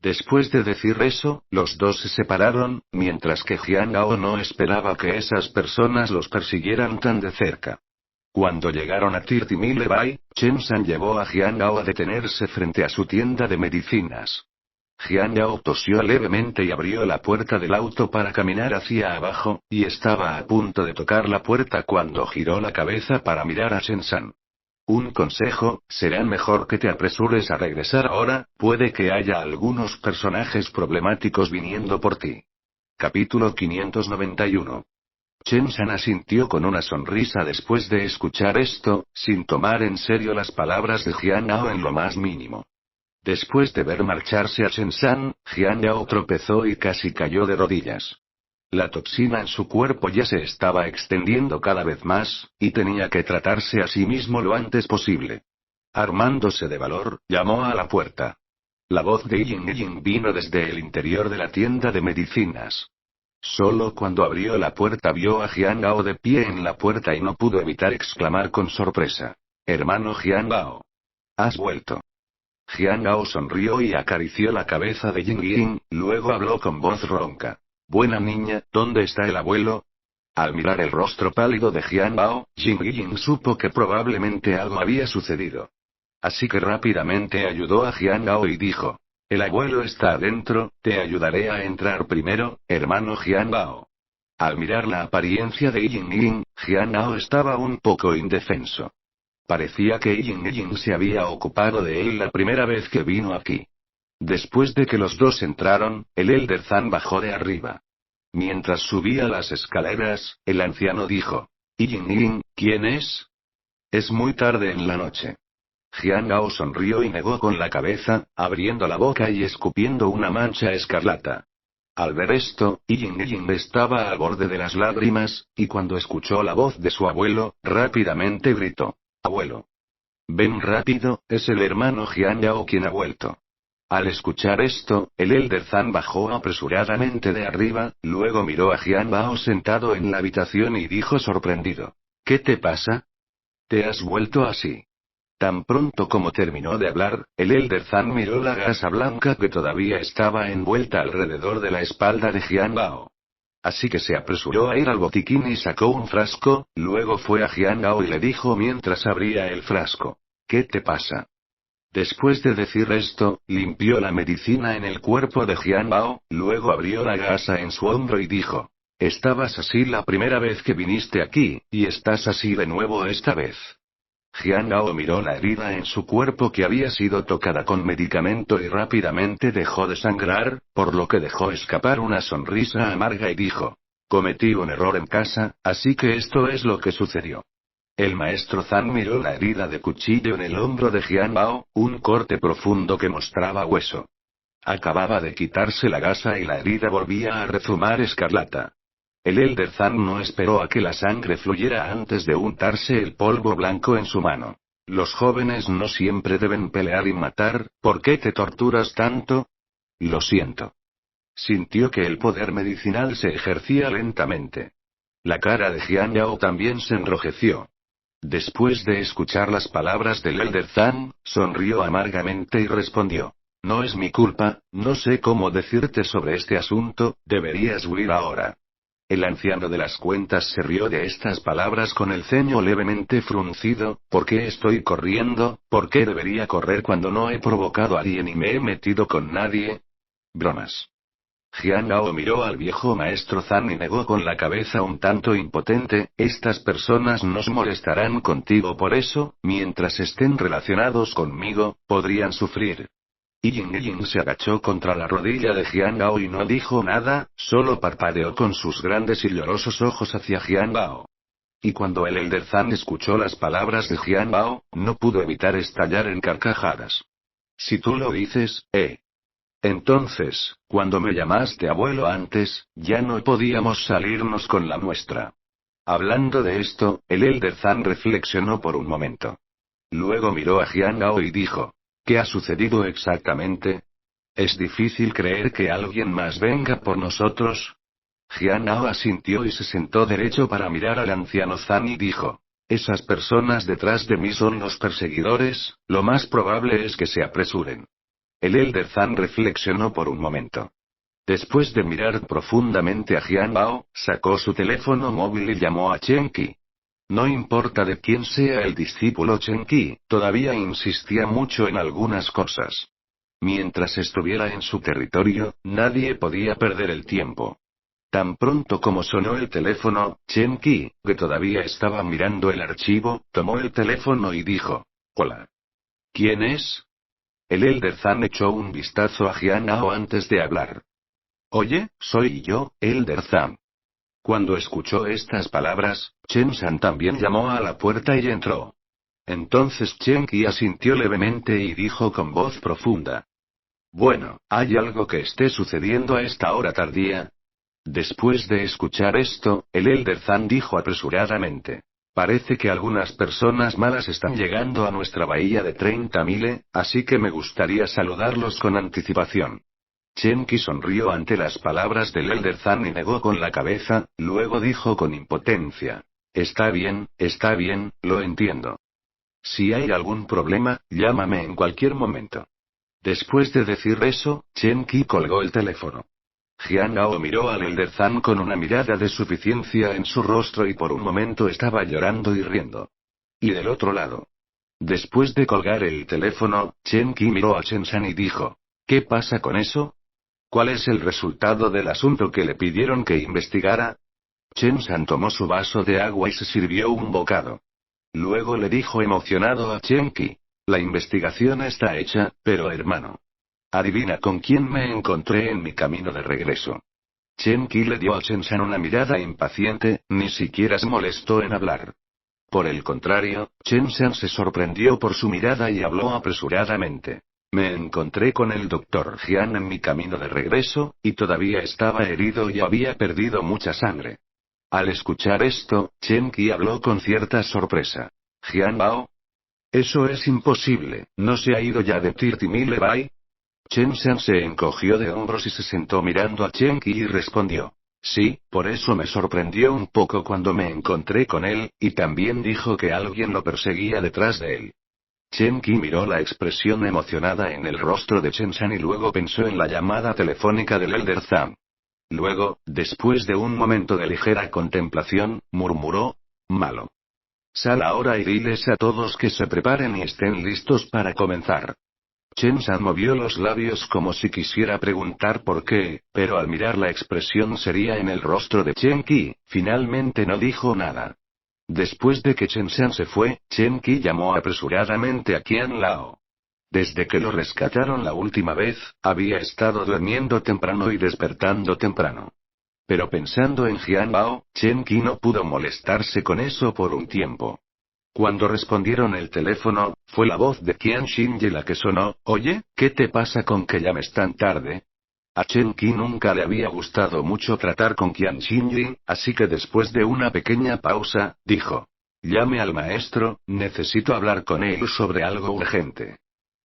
Speaker 1: Después de decir eso, los dos se separaron, mientras que Jiang Gao no esperaba que esas personas los persiguieran tan de cerca. Cuando llegaron a Tirtimilebay, Chen San llevó a Jiang Gao a detenerse frente a su tienda de medicinas. Jiang Gao tosió levemente y abrió la puerta del auto para caminar hacia abajo, y estaba a punto de tocar la puerta cuando giró la cabeza para mirar a Chen San. Un consejo, será mejor que te apresures a regresar ahora, puede que haya algunos personajes problemáticos viniendo por ti. Capítulo 591. Chen San asintió con una sonrisa después de escuchar esto, sin tomar en serio las palabras de Jiang Gao en lo más mínimo. Después de ver marcharse a Chen San, Jiang Gao tropezó y casi cayó de rodillas. La toxina en su cuerpo ya se estaba extendiendo cada vez más, y tenía que tratarse a sí mismo lo antes posible. Armándose de valor, llamó a la puerta. La voz de Ying vino desde el interior de la tienda de medicinas. Solo cuando abrió la puerta vio a Jiang Gao de pie en la puerta y no pudo evitar exclamar con sorpresa. Hermano Jiang Gao. ¿Has vuelto? Jiang Gao sonrió y acarició la cabeza de Ying, luego habló con voz ronca. Buena niña, ¿dónde está el abuelo? Al mirar el rostro pálido de Jiang Gao, Ying supo que probablemente algo había sucedido. Así que rápidamente ayudó a Jiang Gao y dijo. El abuelo está adentro, te ayudaré a entrar primero, hermano Jiang Gao. Al mirar la apariencia de Ying, Jiang Gao estaba un poco indefenso. Parecía que Ying se había ocupado de él la primera vez que vino aquí. Después de que los dos entraron, el Elder Zan bajó de arriba. Mientras subía las escaleras, el anciano dijo. Ying, ¿quién es? Es muy tarde en la noche. Jiang Gao sonrió y negó con la cabeza, abriendo la boca y escupiendo una mancha escarlata. Al ver esto, Ying estaba al borde de las lágrimas, y cuando escuchó la voz de su abuelo, rápidamente gritó. Abuelo. Ven rápido, es el hermano Jiang Gao quien ha vuelto. Al escuchar esto, el Elder Zan bajó apresuradamente de arriba, luego miró a Jian Bao sentado en la habitación y dijo sorprendido. ¿Qué te pasa? ¿Te has vuelto así? Tan pronto como terminó de hablar, el Elder Zan miró la gasa blanca que todavía estaba envuelta alrededor de la espalda de Jian Bao. Así que se apresuró a ir al botiquín y sacó un frasco, luego fue a Jian Bao y le dijo mientras abría el frasco. ¿Qué te pasa? Después de decir esto, limpió la medicina en el cuerpo de Jian Bao, luego abrió la gasa en su hombro y dijo. Estabas así la primera vez que viniste aquí, y estás así de nuevo esta vez. Jian Bao miró la herida en su cuerpo que había sido tocada con medicamento y rápidamente dejó de sangrar, por lo que dejó escapar una sonrisa amarga y dijo. Cometí un error en casa, así que esto es lo que sucedió. El maestro Zan miró la herida de cuchillo en el hombro de Jian Bao, un corte profundo que mostraba hueso. Acababa de quitarse la gasa y la herida volvía a rezumar escarlata. El Elder Zan no esperó a que la sangre fluyera antes de untarse el polvo blanco en su mano. Los jóvenes no siempre deben pelear y matar, ¿por qué te torturas tanto? Lo siento. Sintió que el poder medicinal se ejercía lentamente. La cara de Jian Yao también se enrojeció. Después de escuchar las palabras del Elder Zan, sonrió amargamente y respondió. No es mi culpa, no sé cómo decirte sobre este asunto, deberías huir ahora. El anciano de las cuentas se rió de estas palabras con el ceño levemente fruncido. ¿Por qué estoy corriendo? ¿Por qué debería correr cuando no he provocado a nadie ni me he metido con nadie? Bromas. Jian Gao miró al viejo maestro Zan y negó con la cabeza un tanto impotente, estas personas nos molestarán contigo por eso, mientras estén relacionados conmigo, podrían sufrir. Yin se agachó contra la rodilla de Jian Gao y no dijo nada, solo parpadeó con sus grandes y llorosos ojos hacia Jian Gao. Y cuando el Elder Zan escuchó las palabras de Jian Gao, no pudo evitar estallar en carcajadas. Si tú lo dices, Entonces, cuando me llamaste abuelo antes, ya no podíamos salirnos con la nuestra. Hablando de esto, el Elder Zan reflexionó por un momento. Luego miró a Jian Gao y dijo. ¿Qué ha sucedido exactamente? ¿Es difícil creer que alguien más venga por nosotros? Jian Gao asintió y se sentó derecho para mirar al anciano Zan y dijo. Esas personas detrás de mí son los perseguidores, lo más probable es que se apresuren. El Elder Zan reflexionó por un momento. Después de mirar profundamente a Jian Bao, sacó su teléfono móvil y llamó a Chen Qi. No importa de quién sea el discípulo Chen Qi, todavía insistía mucho en algunas cosas. Mientras estuviera en su territorio, nadie podía perder el tiempo. Tan pronto como sonó el teléfono, Chen Qi, que todavía estaba mirando el archivo, tomó el teléfono y dijo. Hola. ¿Quién es? El Elder Zan echó un vistazo a Jian Gao antes de hablar. Oye, soy yo, Elder Zan. Cuando escuchó estas palabras, Chen San también llamó a la puerta y entró. Entonces Chen Qi asintió levemente y dijo con voz profunda. Bueno, ¿hay algo que esté sucediendo a esta hora tardía? Después de escuchar esto, el Elder Zan dijo apresuradamente. Parece que algunas personas malas están llegando a nuestra bahía de 30 mile, así que me gustaría saludarlos con anticipación. Chen Qi sonrió ante las palabras del Elder Zan y negó con la cabeza, luego dijo con impotencia. Está bien, lo entiendo. Si hay algún problema, llámame en cualquier momento. Después de decir eso, Chen Qi colgó el teléfono. Jian Gao miró al Elder Zan con una mirada de suficiencia en su rostro y por un momento estaba llorando y riendo. Y del otro lado. Después de colgar el teléfono, Chen Qi miró a Chen San y dijo. ¿Qué pasa con eso? ¿Cuál es el resultado del asunto que le pidieron que investigara? Chen San tomó su vaso de agua y se sirvió un bocado. Luego le dijo emocionado a Chen Qi. La investigación está hecha, pero hermano. Adivina con quién me encontré en mi camino de regreso. Chen Qi le dio a Chen San una mirada impaciente, ni siquiera se molestó en hablar. Por el contrario, Chen San se sorprendió por su mirada y habló apresuradamente. Me encontré con el Dr. Jian en mi camino de regreso, y todavía estaba herido y había perdido mucha sangre. Al escuchar esto, Chen Qi habló con cierta sorpresa. ¿Jian Bao? Eso es imposible, ¿no se ha ido ya de Tirtimile Bai? Chen San se encogió de hombros y se sentó mirando a Chen Qi y respondió. Sí, por eso me sorprendió un poco cuando me encontré con él, y también dijo que alguien lo perseguía detrás de él. Chen Qi miró la expresión emocionada en el rostro de Chen San y luego pensó en la llamada telefónica del Elder Zhang. Luego, después de un momento de ligera contemplación, murmuró, malo. Sal ahora y diles a todos que se preparen y estén listos para comenzar. Chen San movió los labios como si quisiera preguntar por qué, pero al mirar la expresión seria en el rostro de Chen Qi, finalmente no dijo nada. Después de que Chen San se fue, Chen Qi llamó apresuradamente a Qian Lao. Desde que lo rescataron la última vez, había estado durmiendo temprano y despertando temprano. Pero pensando en Qian Lao, Chen Qi no pudo molestarse con eso por un tiempo. Cuando respondieron el teléfono, fue la voz de Qian Xinyi la que sonó. Oye, ¿qué te pasa con que llames tan tarde? A Chen Qi nunca le había gustado mucho tratar con Qian Xinyi, así que después de una pequeña pausa, dijo. Llame al maestro, necesito hablar con él sobre algo urgente.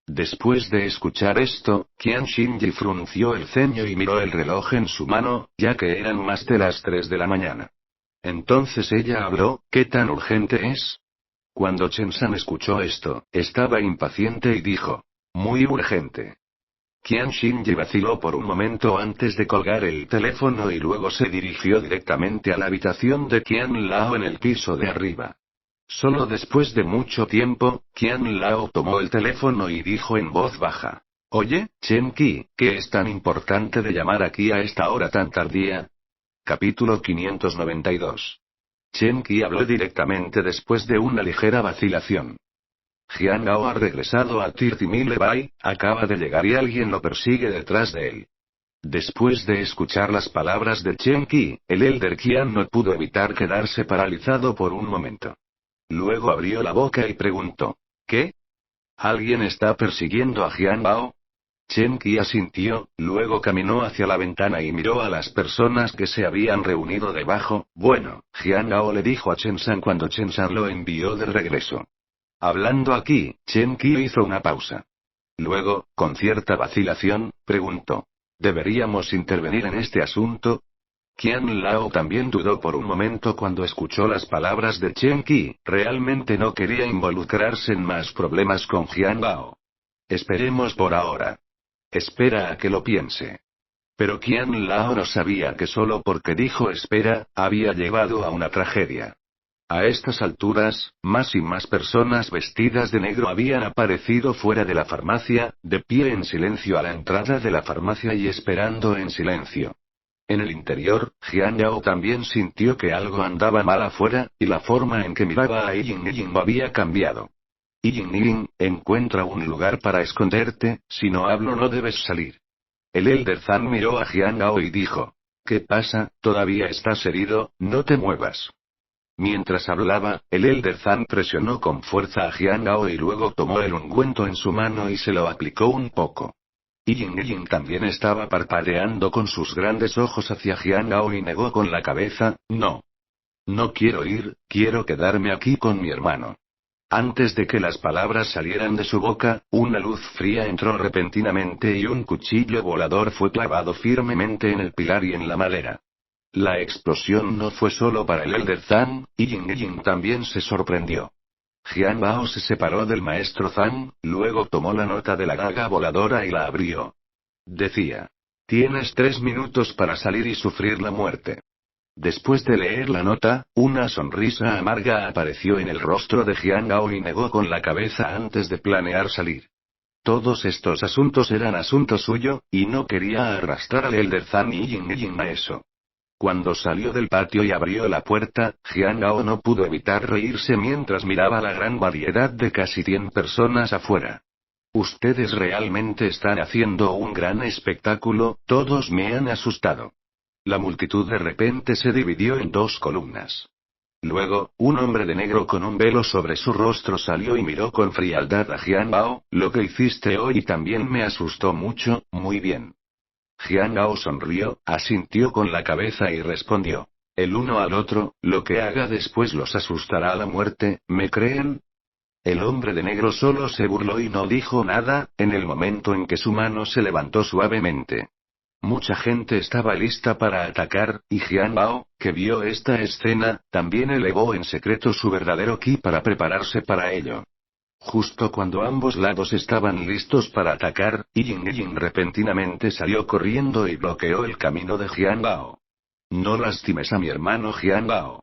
Speaker 1: Después de escuchar esto, Qian Xinyi frunció el ceño y miró el reloj en su mano, ya que eran más de las 3 de la mañana. Entonces ella habló. ¿Qué tan urgente es? Cuando Chen San escuchó esto, estaba impaciente y dijo. Muy urgente. Qian Xinyi vaciló por un momento antes de colgar el teléfono y luego se dirigió directamente a la habitación de Qian Lao en el piso de arriba. Solo después de mucho tiempo, Qian Lao tomó el teléfono y dijo en voz baja. Oye, Chen Qi, ¿qué es tan importante de llamar aquí a esta hora tan tardía? Capítulo 592. Chen Qi habló directamente después de una ligera vacilación. Jian Gao ha regresado a Tirtimile Bai, acaba de llegar y alguien lo persigue detrás de él. Después de escuchar las palabras de Chen Qi, el Elder Qian no pudo evitar quedarse paralizado por un momento. Luego abrió la boca y preguntó. ¿Qué? ¿Alguien está persiguiendo a Jian Gao? Chen Qi asintió, luego caminó hacia la ventana y miró a las personas que se habían reunido debajo. Bueno, Jian Gao le dijo a Chen San cuando Chen San lo envió de regreso. Hablando aquí, Chen Qi hizo una pausa. Luego, con cierta vacilación, preguntó. ¿Deberíamos intervenir en este asunto? Qian Lao también dudó por un momento cuando escuchó las palabras de Chen Qi, realmente no quería involucrarse en más problemas con Jian Gao. Esperemos por ahora. Espera a que lo piense. Pero Qian Lao no sabía que solo porque dijo espera, había llevado a una tragedia. A estas alturas, más y más personas vestidas de negro habían aparecido fuera de la farmacia, de pie en silencio a la entrada de la farmacia y esperando en silencio. En el interior, Jian Yao también sintió que algo andaba mal afuera, y la forma en que miraba a Yin había cambiado. Yin, encuentra un lugar para esconderte, si no hablo no debes salir. El Elder Zhang miró a Jian Yao y dijo. ¿Qué pasa? ¿Todavía estás herido? No te muevas. Mientras hablaba, el Elder Zhang presionó con fuerza a Jian Gao y luego tomó el ungüento en su mano y se lo aplicó un poco. Yin también estaba parpadeando con sus grandes ojos hacia Jian Gao y negó con la cabeza, no. No quiero ir, quiero quedarme aquí con mi hermano. Antes de que las palabras salieran de su boca, una luz fría entró repentinamente y un cuchillo volador fue clavado firmemente en el pilar y en la madera. La explosión no fue solo para el Elder Zhang, Yin también se sorprendió. Jian Bao se separó del maestro Zhang, luego tomó la nota de la daga voladora y la abrió. Decía. Tienes 3 minutos para salir y sufrir la muerte. Después de leer la nota, una sonrisa amarga apareció en el rostro de Jian Gao y negó con la cabeza antes de planear salir. Todos estos asuntos eran asunto suyo, y no quería arrastrar al Elder Zhang y Yin a eso. Cuando salió del patio y abrió la puerta, Jian Gao no pudo evitar reírse mientras miraba la gran variedad de casi 100 personas afuera. Ustedes realmente están haciendo un gran espectáculo, todos me han asustado. La multitud de repente se dividió en 2 columnas. Luego, un hombre de negro con un velo sobre su rostro salió y miró con frialdad a Jian Gao. Lo que hiciste hoy también me asustó mucho, muy bien. Jian Gao sonrió, asintió con la cabeza y respondió. El uno al otro, lo que haga después los asustará a la muerte, ¿me creen? El hombre de negro solo se burló y no dijo nada, en el momento en que su mano se levantó suavemente. Mucha gente estaba lista para atacar, y Jian Bao, que vio esta escena, también elevó en secreto su verdadero ki para prepararse para ello. Justo cuando ambos lados estaban listos para atacar, Ying repentinamente salió corriendo y bloqueó el camino de Jian Bao. No lastimes a mi hermano Jian Bao.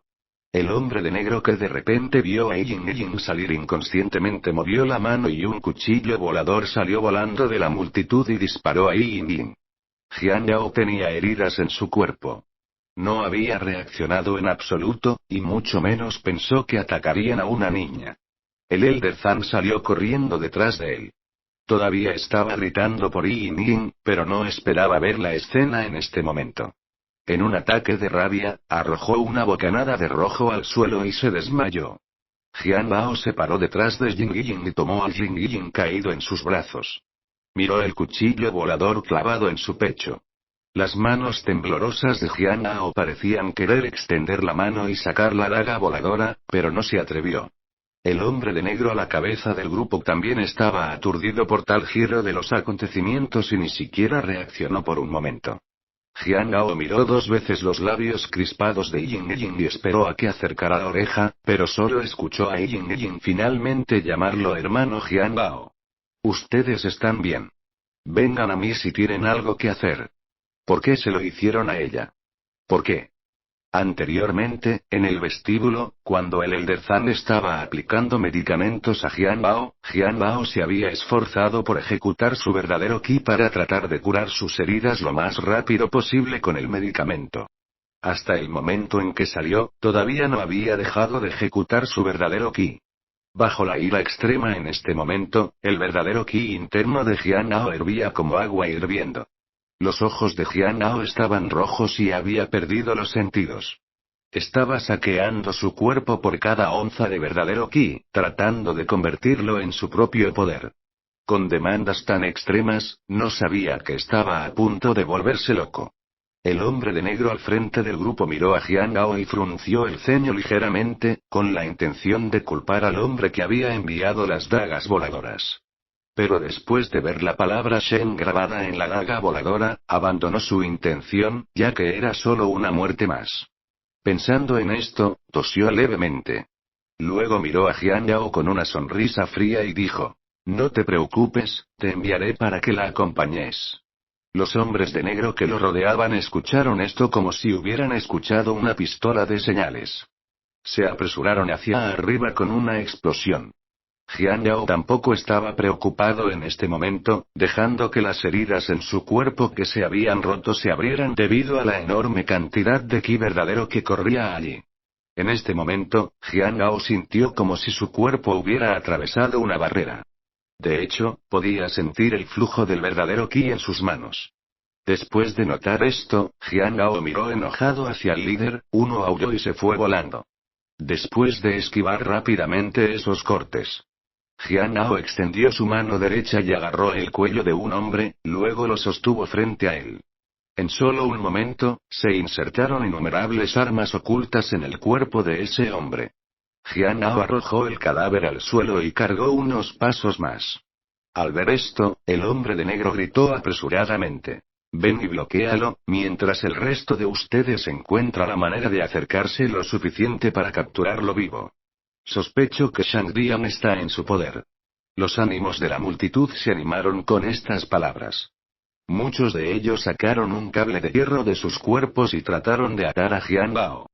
Speaker 1: El hombre de negro que de repente vio a Ying salir inconscientemente movió la mano y un cuchillo volador salió volando de la multitud y disparó a Ying. Jian Yao tenía heridas en su cuerpo. No había reaccionado en absoluto, y mucho menos pensó que atacarían a una niña. El Elder Zan salió corriendo detrás de él. Todavía estaba gritando por Ying, pero no esperaba ver la escena en este momento. En un ataque de rabia, arrojó una bocanada de rojo al suelo y se desmayó. Jian Bao se paró detrás de Ying y tomó al Ying caído en sus brazos. Miró el cuchillo volador clavado en su pecho. Las manos temblorosas de Jian Bao parecían querer extender la mano y sacar la daga voladora, pero no se atrevió. El hombre de negro a la cabeza del grupo también estaba aturdido por tal giro de los acontecimientos y ni siquiera reaccionó por un momento. Jian Bao miró 2 veces los labios crispados de Ying y esperó a que acercara la oreja, pero solo escuchó a Ying finalmente llamarlo hermano Jian Bao. Ustedes están bien. Vengan a mí si tienen algo que hacer. ¿Por qué se lo hicieron a ella? ¿Por qué? Anteriormente, en el vestíbulo, cuando el Elder Zan estaba aplicando medicamentos a Jian Bao se había esforzado por ejecutar su verdadero ki para tratar de curar sus heridas lo más rápido posible con el medicamento. Hasta el momento en que salió, todavía no había dejado de ejecutar su verdadero ki. Bajo la ira extrema en este momento, el verdadero ki interno de Jian Bao hervía como agua hirviendo. Los ojos de Jian Bao estaban rojos y había perdido los sentidos. Estaba saqueando su cuerpo por cada onza de verdadero ki, tratando de convertirlo en su propio poder. Con demandas tan extremas, no sabía que estaba a punto de volverse loco. El hombre de negro al frente del grupo miró a Jian Bao y frunció el ceño ligeramente, con la intención de culpar al hombre que había enviado las dagas voladoras. Pero después de ver la palabra Shen grabada en la daga voladora, abandonó su intención, ya que era solo una muerte más. Pensando en esto, tosió levemente. Luego miró a Jian Yao con una sonrisa fría y dijo: No te preocupes, te enviaré para que la acompañes. Los hombres de negro que lo rodeaban escucharon esto como si hubieran escuchado una pistola de señales. Se apresuraron hacia arriba con una explosión. Jian Yao tampoco estaba preocupado en este momento, dejando que las heridas en su cuerpo que se habían roto se abrieran debido a la enorme cantidad de ki verdadero que corría allí. En este momento, Jian Yao sintió como si su cuerpo hubiera atravesado una barrera. De hecho, podía sentir el flujo del verdadero ki en sus manos. Después de notar esto, Jian Yao miró enojado hacia el líder, uno aulló y se fue volando. Después de esquivar rápidamente esos cortes, Jian Yao extendió su mano derecha y agarró el cuello de un hombre, luego lo sostuvo frente a él. En solo un momento, se insertaron innumerables armas ocultas en el cuerpo de ese hombre. Jian Yao arrojó el cadáver al suelo y cargó unos pasos más. Al ver esto, el hombre de negro gritó apresuradamente: Ven y bloquéalo, mientras el resto de ustedes encuentra la manera de acercarse lo suficiente para capturarlo vivo. Sospecho que Shangdian está en su poder. Los ánimos de la multitud se animaron con estas palabras. Muchos de ellos sacaron un cable de hierro de sus cuerpos y trataron de atar a Jian Bao.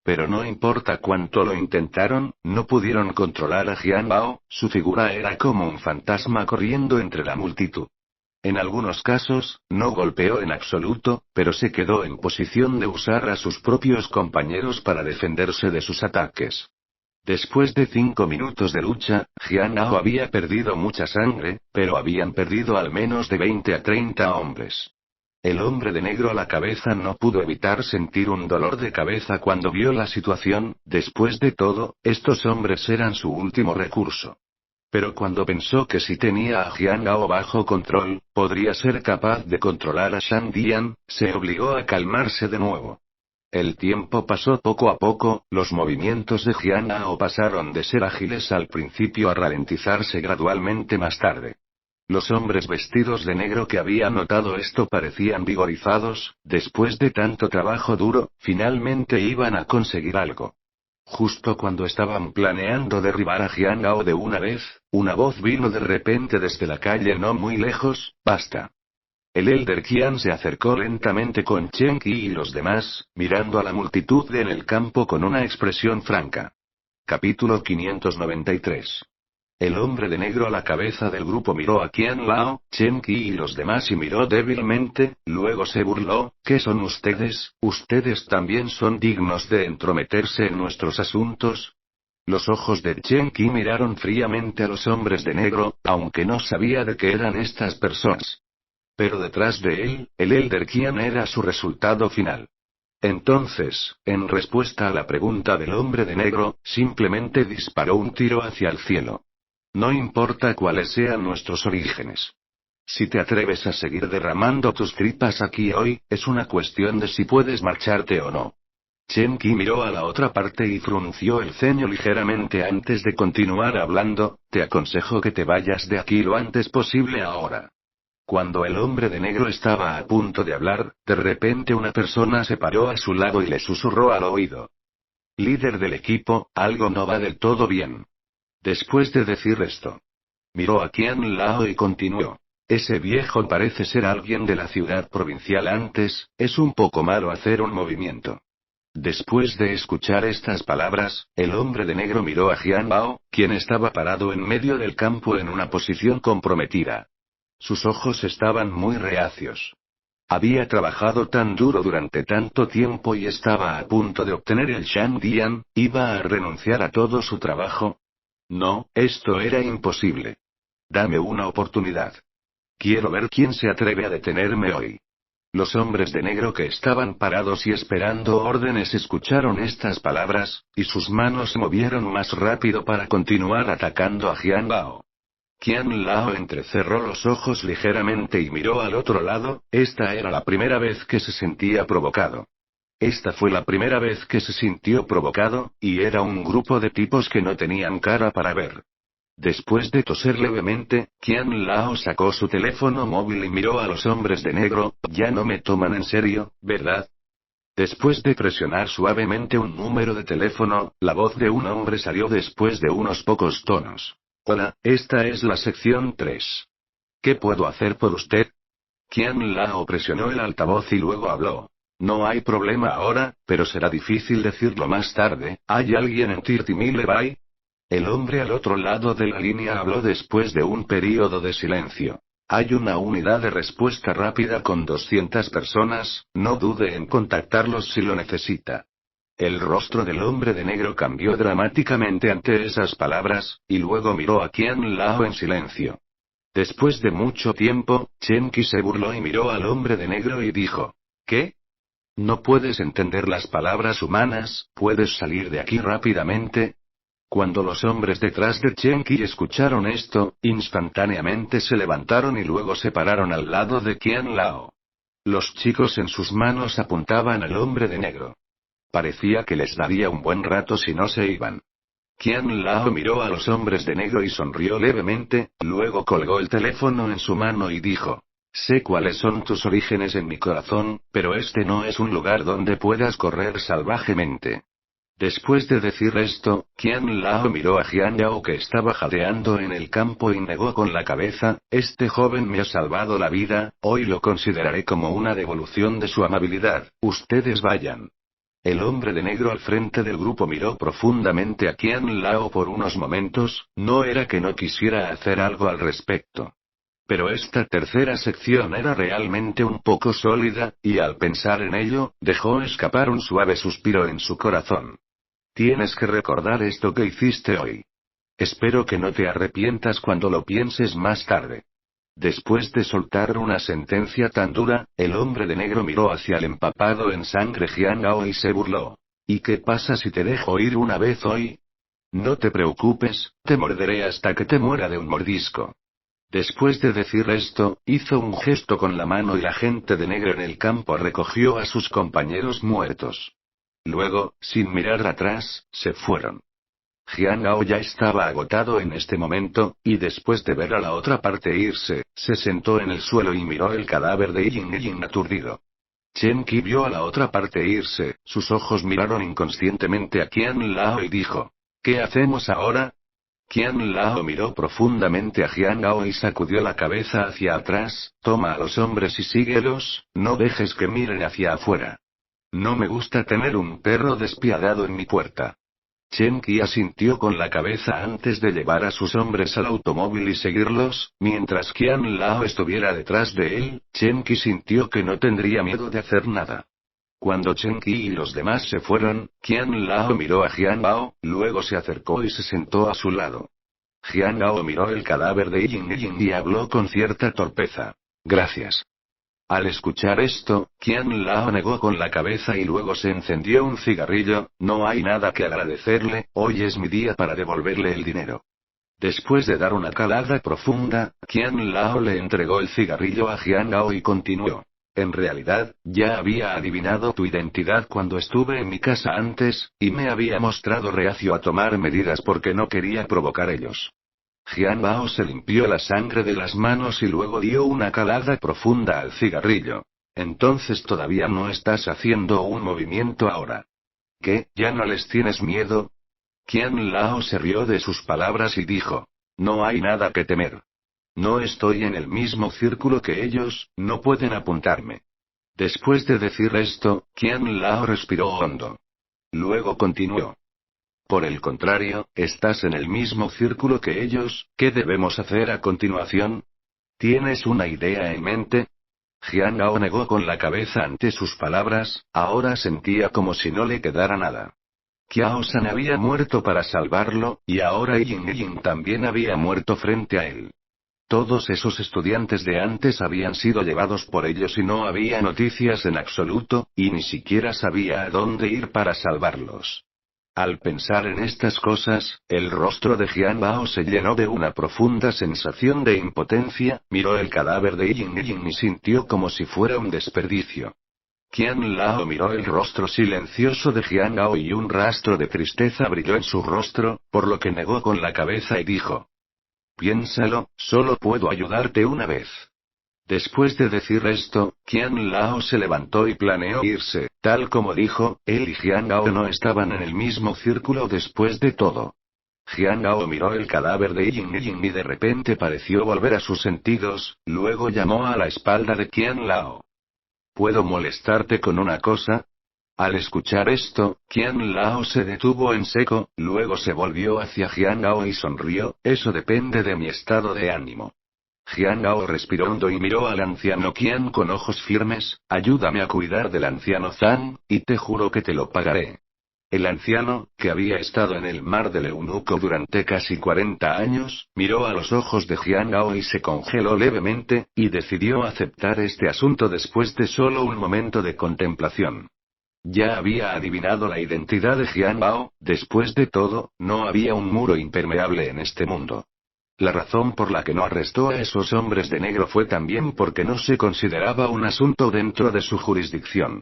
Speaker 1: Pero no importa cuánto lo intentaron, no pudieron controlar a Jian Bao, su figura era como un fantasma corriendo entre la multitud. En algunos casos, no golpeó en absoluto, pero se quedó en posición de usar a sus propios compañeros para defenderse de sus ataques. Después de 5 minutos de lucha, Jian Bao había perdido mucha sangre, pero habían perdido al menos de 20 a 30 hombres. El hombre de negro a la cabeza no pudo evitar sentir un dolor de cabeza cuando vio la situación. Después de todo, estos hombres eran su último recurso. Pero cuando pensó que si tenía a Jian Bao bajo control, podría ser capaz de controlar a Shang Dian, se obligó a calmarse de nuevo. El tiempo pasó poco a poco, los movimientos de Jiang Ao pasaron de ser ágiles al principio a ralentizarse gradualmente más tarde. Los hombres vestidos de negro que habían notado esto parecían vigorizados, después de tanto trabajo duro, finalmente iban a conseguir algo. Justo cuando estaban planeando derribar a Jiang Ao de una vez, una voz vino de repente desde la calle no muy lejos: «¡Basta!». El Elder Qian se acercó lentamente con Chen Qi y los demás, mirando a la multitud en el campo con una expresión franca. Capítulo 593. El hombre de negro a la cabeza del grupo miró a Qian Lao, Chen Qi y los demás y miró débilmente, luego se burló: «¿Qué son ustedes? ¿Ustedes también son dignos de entrometerse en nuestros asuntos?». Los ojos de Chen Qi miraron fríamente a los hombres de negro, aunque no sabía de qué eran estas personas. Pero detrás de él, el Elder Qian era su resultado final. Entonces, en respuesta a la pregunta del hombre de negro, simplemente disparó un tiro hacia el cielo. «No importa cuáles sean nuestros orígenes. Si te atreves a seguir derramando tus tripas aquí hoy, es una cuestión de si puedes marcharte o no». Chen Qi miró a la otra parte y frunció el ceño ligeramente antes de continuar hablando: «Te aconsejo que te vayas de aquí lo antes posible ahora». Cuando el hombre de negro estaba a punto de hablar, de repente una persona se paró a su lado y le susurró al oído: «Líder del equipo, algo no va del todo bien». Después de decir esto, miró a Qian Lao y continuó: «Ese viejo parece ser alguien de la ciudad provincial antes, es un poco malo hacer un movimiento». Después de escuchar estas palabras, el hombre de negro miró a Jiang Bao, quien estaba parado en medio del campo en una posición comprometida. Sus ojos estaban muy reacios. Había trabajado tan duro durante tanto tiempo y estaba a punto de obtener el Shangdian, ¿iba a renunciar a todo su trabajo? No, esto era imposible. Dame una oportunidad. Quiero ver quién se atreve a detenerme hoy. Los hombres de negro que estaban parados y esperando órdenes escucharon estas palabras, y sus manos se movieron más rápido para continuar atacando a Jiang Bao. Qian Lao entrecerró los ojos ligeramente y miró al otro lado. Esta era la primera vez que se sentía provocado. Esta fue la primera vez que se sintió provocado, y era un grupo de tipos que no tenían cara para ver. Después de toser levemente, Qian Lao sacó su teléfono móvil y miró a los hombres de negro: «Ya no me toman en serio, ¿verdad?». Después de presionar suavemente un número de teléfono, la voz de un hombre salió después de unos pocos tonos. «Hola, esta es la sección 3. ¿Qué puedo hacer por usted?». Qian Lao presionó el altavoz y luego habló. «No hay problema ahora, pero será difícil decirlo más tarde. ¿Hay alguien en Tirtimile Bay?». El hombre al otro lado de la línea habló después de un período de silencio. «Hay una unidad de respuesta rápida con 200 personas, no dude en contactarlos si lo necesita». El rostro del hombre de negro cambió dramáticamente ante esas palabras, y luego miró a Qian Lao en silencio. Después de mucho tiempo, Chen Qi se burló y miró al hombre de negro y dijo: «¿Qué? ¿No puedes entender las palabras humanas? ¿Puedes salir de aquí rápidamente?». Cuando los hombres detrás de Chen Qi escucharon esto, instantáneamente se levantaron y luego se pararon al lado de Qian Lao. Los chicos en sus manos apuntaban al hombre de negro. Parecía que les daría un buen rato si no se iban. Qian Lao miró a los hombres de negro y sonrió levemente, luego colgó el teléfono en su mano y dijo: «Sé cuáles son tus orígenes en mi corazón, pero este no es un lugar donde puedas correr salvajemente». Después de decir esto, Qian Lao miró a Jiang Yao que estaba jadeando en el campo y negó con la cabeza: «Este joven me ha salvado la vida, hoy lo consideraré como una devolución de su amabilidad, ustedes vayan». El hombre de negro al frente del grupo miró profundamente a Qian Lao por unos momentos. No era que no quisiera hacer algo al respecto. Pero esta tercera sección era realmente un poco sólida, y al pensar en ello, dejó escapar un suave suspiro en su corazón. «Tienes que recordar esto que hiciste hoy. Espero que no te arrepientas cuando lo pienses más tarde». Después de soltar una sentencia tan dura, el hombre de negro miró hacia el empapado en sangre Jiang Ao y se burló. «¿Y qué pasa si te dejo ir una vez hoy? No te preocupes, te morderé hasta que te muera de un mordisco». Después de decir esto, hizo un gesto con la mano y la gente de negro en el campo recogió a sus compañeros muertos. Luego, sin mirar atrás, se fueron. Jiang Ao ya estaba agotado en este momento, y después de ver a la otra parte irse, se sentó en el suelo y miró el cadáver de Yin aturdido. Chen Qi vio a la otra parte irse, sus ojos miraron inconscientemente a Qian Lao y dijo: ¿Qué hacemos ahora? Qian Lao miró profundamente a Jiang Ao y sacudió la cabeza hacia atrás: toma a los hombres y síguelos, no dejes que miren hacia afuera. No me gusta tener un perro despiadado en mi puerta. Chen Qi asintió con la cabeza antes de llevar a sus hombres al automóvil y seguirlos, mientras Qian Lao estuviera detrás de él. Chen Qi sintió que no tendría miedo de hacer nada. Cuando Chen Qi y los demás se fueron, Qian Lao miró a Jiang Ao, luego se acercó y se sentó a su lado. Jiang Ao miró el cadáver de Yin y habló con cierta torpeza. Gracias. Al escuchar esto, Qian Lao negó con la cabeza y luego se encendió un cigarrillo. No hay nada que agradecerle, hoy es mi día para devolverle el dinero. Después de dar una calada profunda, Qian Lao le entregó el cigarrillo a Jiang Ao y continuó. En realidad, ya había adivinado tu identidad cuando estuve en mi casa antes, y me había mostrado reacio a tomar medidas porque no quería provocar ellos. Jiang Bao se limpió la sangre de las manos y luego dio una calada profunda al cigarrillo. Entonces todavía no estás haciendo un movimiento ahora. ¿Qué, ya no les tienes miedo? Qian Lao se rió de sus palabras y dijo: no hay nada que temer. No estoy en el mismo círculo que ellos, no pueden apuntarme. Después de decir esto, Qian Lao respiró hondo. Luego continuó. Por el contrario, estás en el mismo círculo que ellos, ¿qué debemos hacer a continuación? ¿Tienes una idea en mente? Jiang Ao negó con la cabeza ante sus palabras, ahora sentía como si no le quedara nada. Qiao San había muerto para salvarlo, y ahora Yin también había muerto frente a él. Todos esos estudiantes de antes habían sido llevados por ellos y no había noticias en absoluto, y ni siquiera sabía a dónde ir para salvarlos. Al pensar en estas cosas, el rostro de Jiang Bao se llenó de una profunda sensación de impotencia, miró el cadáver de Yin y sintió como si fuera un desperdicio. Qian Lao miró el rostro silencioso de Jiang Bao y un rastro de tristeza brilló en su rostro, por lo que negó con la cabeza y dijo: piénsalo, solo puedo ayudarte una vez. Después de decir esto, Qian Lao se levantó y planeó irse. Tal como dijo, él y Jiang Ao no estaban en el mismo círculo después de todo. Jiang Ao miró el cadáver de Yin y de repente pareció volver a sus sentidos, luego llamó a la espalda de Qian Lao. ¿Puedo molestarte con una cosa? Al escuchar esto, Qian Lao se detuvo en seco, luego se volvió hacia Jiang Ao y sonrió: eso depende de mi estado de ánimo. Jiang Ao respiró hondo y miró al anciano Qian con ojos firmes: ayúdame a cuidar del anciano Zhang, y te juro que te lo pagaré. El anciano, que había estado en el mar del eunuco durante casi 40 años, miró a los ojos de Jiang Ao y se congeló levemente, y decidió aceptar este asunto después de solo un momento de contemplación. Ya había adivinado la identidad de Jiang Bao, después de todo, no había un muro impermeable en este mundo. La razón por la que no arrestó a esos hombres de negro fue también porque no se consideraba un asunto dentro de su jurisdicción.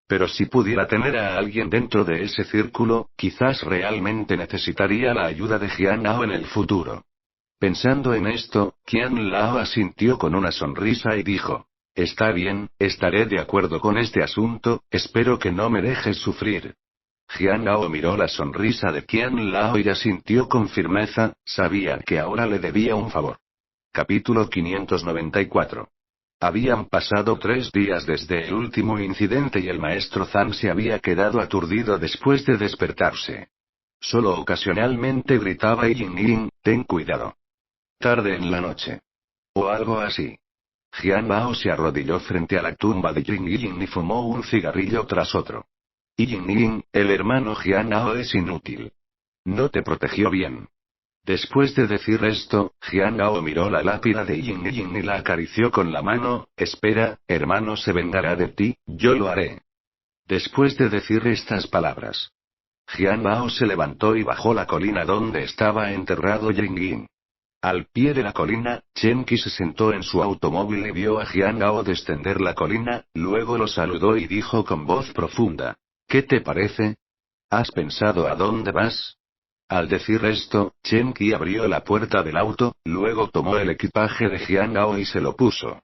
Speaker 1: Pero si pudiera tener a alguien dentro de ese círculo, quizás realmente necesitaría la ayuda de Jiang Ao en el futuro. Pensando en esto, Qian Lao asintió con una sonrisa y dijo: está bien, estaré de acuerdo con este asunto, espero que no me dejes sufrir. Jiang Ao miró la sonrisa de Qian Lao y asintió con firmeza, sabía que ahora le debía un favor. Capítulo 594. Habían pasado 3 días desde el último incidente y el maestro Zhang se había quedado aturdido después de despertarse. Solo ocasionalmente gritaba: Yin, ten cuidado. Tarde en la noche. O algo así. Jiang Bao se arrodilló frente a la tumba de Yin y fumó un cigarrillo tras otro. Yin, el hermano Jiang Ao es inútil. No te protegió bien. Después de decir esto, Jiang Ao miró la lápida de Yin y la acarició con la mano: espera, hermano se vengará de ti, yo lo haré. Después de decir estas palabras, Jiang Bao se levantó y bajó la colina donde estaba enterrado Yin. Al pie de la colina, Chen Qi se sentó en su automóvil y vio a Jiang Ao descender la colina, luego lo saludó y dijo con voz profunda: ¿Qué te parece? ¿Has pensado a dónde vas? Al decir esto, Chen Qi abrió la puerta del auto, luego tomó el equipaje de Jiang Ao y se lo puso.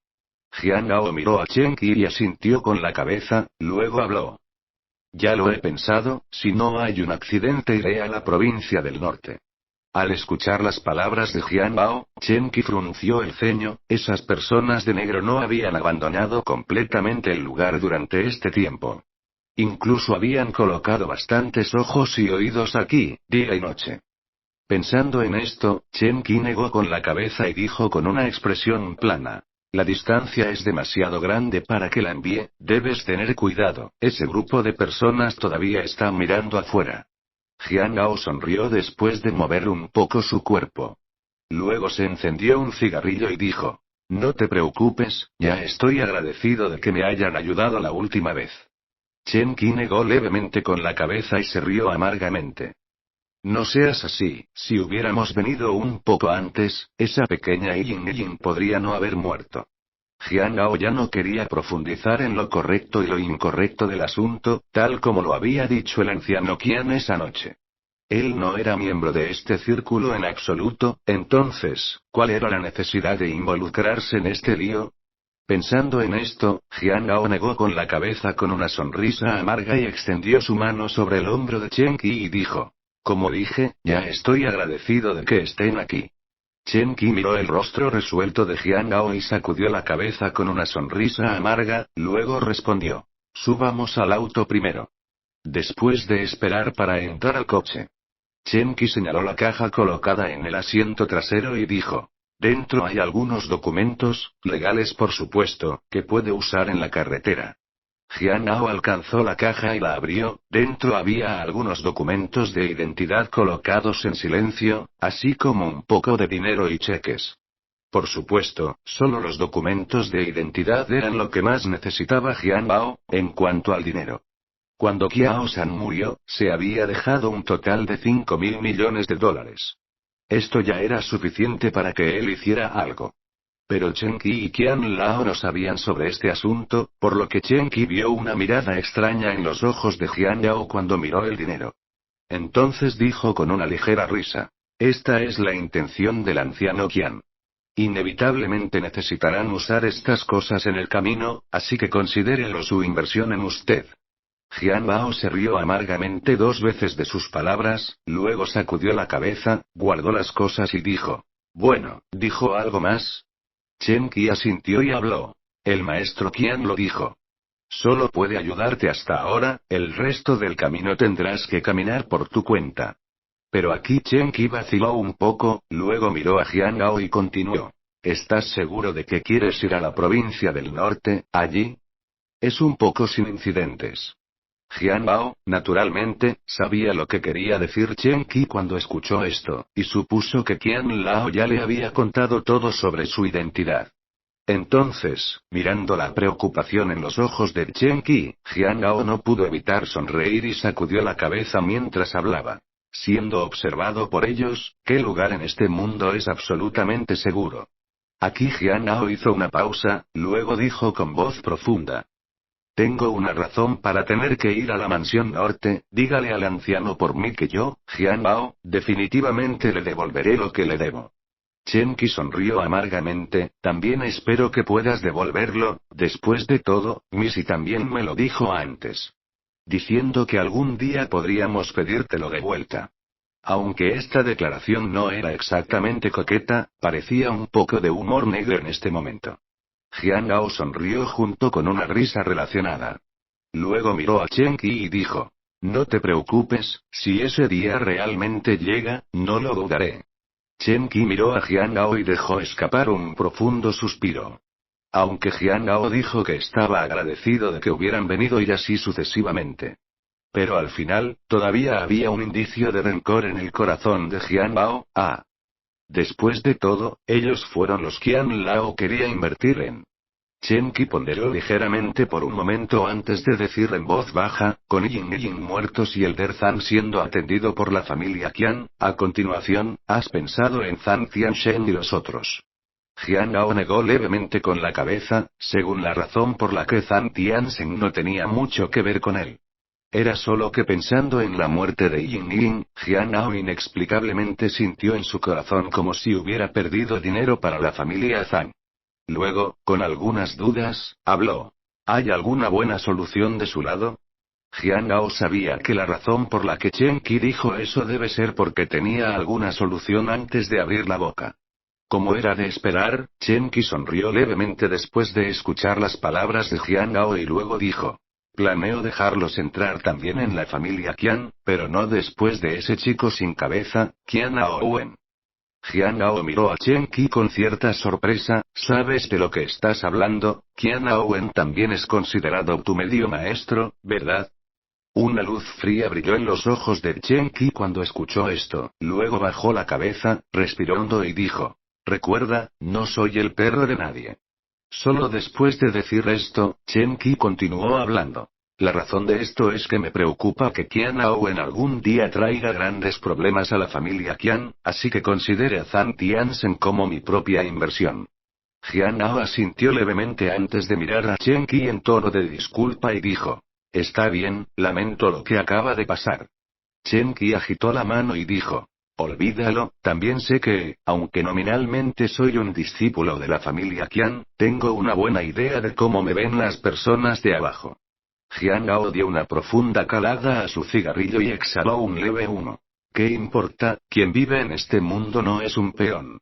Speaker 1: Jiang Ao miró a Chen Qi y asintió con la cabeza, luego habló. Ya lo he pensado, si no hay un accidente iré a la provincia del norte. Al escuchar las palabras de Jiang Bao, Chen Qi frunció el ceño, esas personas de negro no habían abandonado completamente el lugar durante este tiempo. Incluso habían colocado bastantes ojos y oídos aquí, día y noche. Pensando en esto, Chen Qi negó con la cabeza y dijo con una expresión plana. La distancia es demasiado grande para que la envíe, debes tener cuidado, ese grupo de personas todavía está mirando afuera. Jiang Ao sonrió después de mover un poco su cuerpo. Luego se encendió un cigarrillo y dijo. No te preocupes, ya estoy agradecido de que me hayan ayudado la última vez. Chen Qi negó levemente con la cabeza y se rió amargamente. No seas así, si hubiéramos venido un poco antes, esa pequeña Yin podría no haber muerto. Jiang Ao ya no quería profundizar en lo correcto y lo incorrecto del asunto, tal como lo había dicho el anciano Qian esa noche. Él no era miembro de este círculo en absoluto, entonces, ¿cuál era la necesidad de involucrarse en este lío? Pensando en esto, Jiang Ao negó con la cabeza con una sonrisa amarga y extendió su mano sobre el hombro de Chen Qi y dijo. Como dije, ya estoy agradecido de que estén aquí. Chen Qi miró el rostro resuelto de Jiang Ao y sacudió la cabeza con una sonrisa amarga, luego respondió. Subamos al auto primero. Después de esperar para entrar al coche. Chen Qi señaló la caja colocada en el asiento trasero y dijo. Dentro hay algunos documentos, legales por supuesto, que puede usar en la carretera. Jiang Ao alcanzó la caja y la abrió, dentro había algunos documentos de identidad colocados en silencio, así como un poco de dinero y cheques. Por supuesto, solo los documentos de identidad eran lo que más necesitaba Jiang Ao, en cuanto al dinero. Cuando Qiao San murió, se había dejado un total de $5.000 millones. Esto ya era suficiente para que él hiciera algo. Pero Chen Qi y Qian Lao no sabían sobre este asunto, por lo que Chen Qi vio una mirada extraña en los ojos de Jiang Ao cuando miró el dinero. Entonces dijo con una ligera risa. Esta es la intención del anciano Qian. Inevitablemente necesitarán usar estas cosas en el camino, así que considérelo su inversión en usted. Jiang Bao se rió amargamente 2 veces de sus palabras, luego sacudió la cabeza, guardó las cosas y dijo. Bueno, ¿dijo algo más? Chen Qi asintió y habló. El maestro Qian lo dijo. Solo puede ayudarte hasta ahora, el resto del camino tendrás que caminar por tu cuenta. Pero aquí Chen Qi vaciló un poco, luego miró a Jiang Ao y continuó. ¿Estás seguro de que quieres ir a la provincia del norte, allí? Es un poco sin incidentes. Jiang Bao, naturalmente, sabía lo que quería decir Chen Qi cuando escuchó esto, y supuso que Qian Lao ya le había contado todo sobre su identidad. Entonces, mirando la preocupación en los ojos de Chen Qi, Jiang Bao no pudo evitar sonreír y sacudió la cabeza mientras hablaba. Siendo observado por ellos, ¿qué lugar en este mundo es absolutamente seguro? Aquí Jiang Bao hizo una pausa, luego dijo con voz profunda. Tengo una razón para tener que ir a la mansión norte, dígale al anciano por mí que yo, Jiang Bao, definitivamente le devolveré lo que le debo. Chen Qi sonrió amargamente, también espero que puedas devolverlo, después de todo, Missy también me lo dijo antes. Diciendo que algún día podríamos pedírtelo de vuelta. Aunque esta declaración no era exactamente coqueta, parecía un poco de humor negro en este momento. Jiang Ao sonrió junto con una risa relacionada. Luego miró a Chen Qi y dijo. No te preocupes, si ese día realmente llega, no lo dudaré. Chen Qi miró a Jiang Ao y dejó escapar un profundo suspiro. Aunque Jiang Ao dijo que estaba agradecido de que hubieran venido y así sucesivamente. Pero al final, todavía había un indicio de rencor en el corazón de Jiang Bao. Después de todo, ellos fueron los que Qian Lao quería invertir en. Chen Qi ponderó ligeramente por un momento antes de decir en voz baja, con Yin muertos y el Der Zan siendo atendido por la familia Qian, a continuación, ¿has pensado en Zhang Tianshen y los otros? Jiang Ao negó levemente con la cabeza, según la razón por la que Zhang Tianzhen no tenía mucho que ver con él. Era solo que pensando en la muerte de Yin Yin, Jian Ao inexplicablemente sintió en su corazón como si hubiera perdido dinero para la familia Zhang. Luego, con algunas dudas, habló. ¿Hay alguna buena solución de su lado? Jian Ao sabía que la razón por la que Chen Qi dijo eso debe ser porque tenía alguna solución antes de abrir la boca. Como era de esperar, Chen Qi sonrió levemente después de escuchar las palabras de Jian Ao y luego dijo. Planeo dejarlos entrar también en la familia Qian, pero no después de ese chico sin cabeza, Qian Aowen. Jian Ao miró a Chen Qi con cierta sorpresa. ¿Sabes de lo que estás hablando? Qian Aowen también es considerado tu medio maestro, ¿verdad? Una luz fría brilló en los ojos de Chen Qi cuando escuchó esto, luego bajó la cabeza, respiró hondo y dijo. Recuerda, no soy el perro de nadie. Solo después de decir esto, Chen Qi continuó hablando. La razón de esto es que me preocupa que Qian Aowen algún día traiga grandes problemas a la familia Qian, así que considere a Zhang Tianzhen como mi propia inversión. Jian Ao asintió levemente antes de mirar a Chen Qi en tono de disculpa y dijo. Está bien, lamento lo que acaba de pasar. Chen Qi agitó la mano y dijo. Olvídalo, también sé que, aunque nominalmente soy un discípulo de la familia Qian, tengo una buena idea de cómo me ven las personas de abajo. Jian Ao dio una profunda calada a su cigarrillo y exhaló un leve humo. ¿Qué importa? Quien vive en este mundo no es un peón.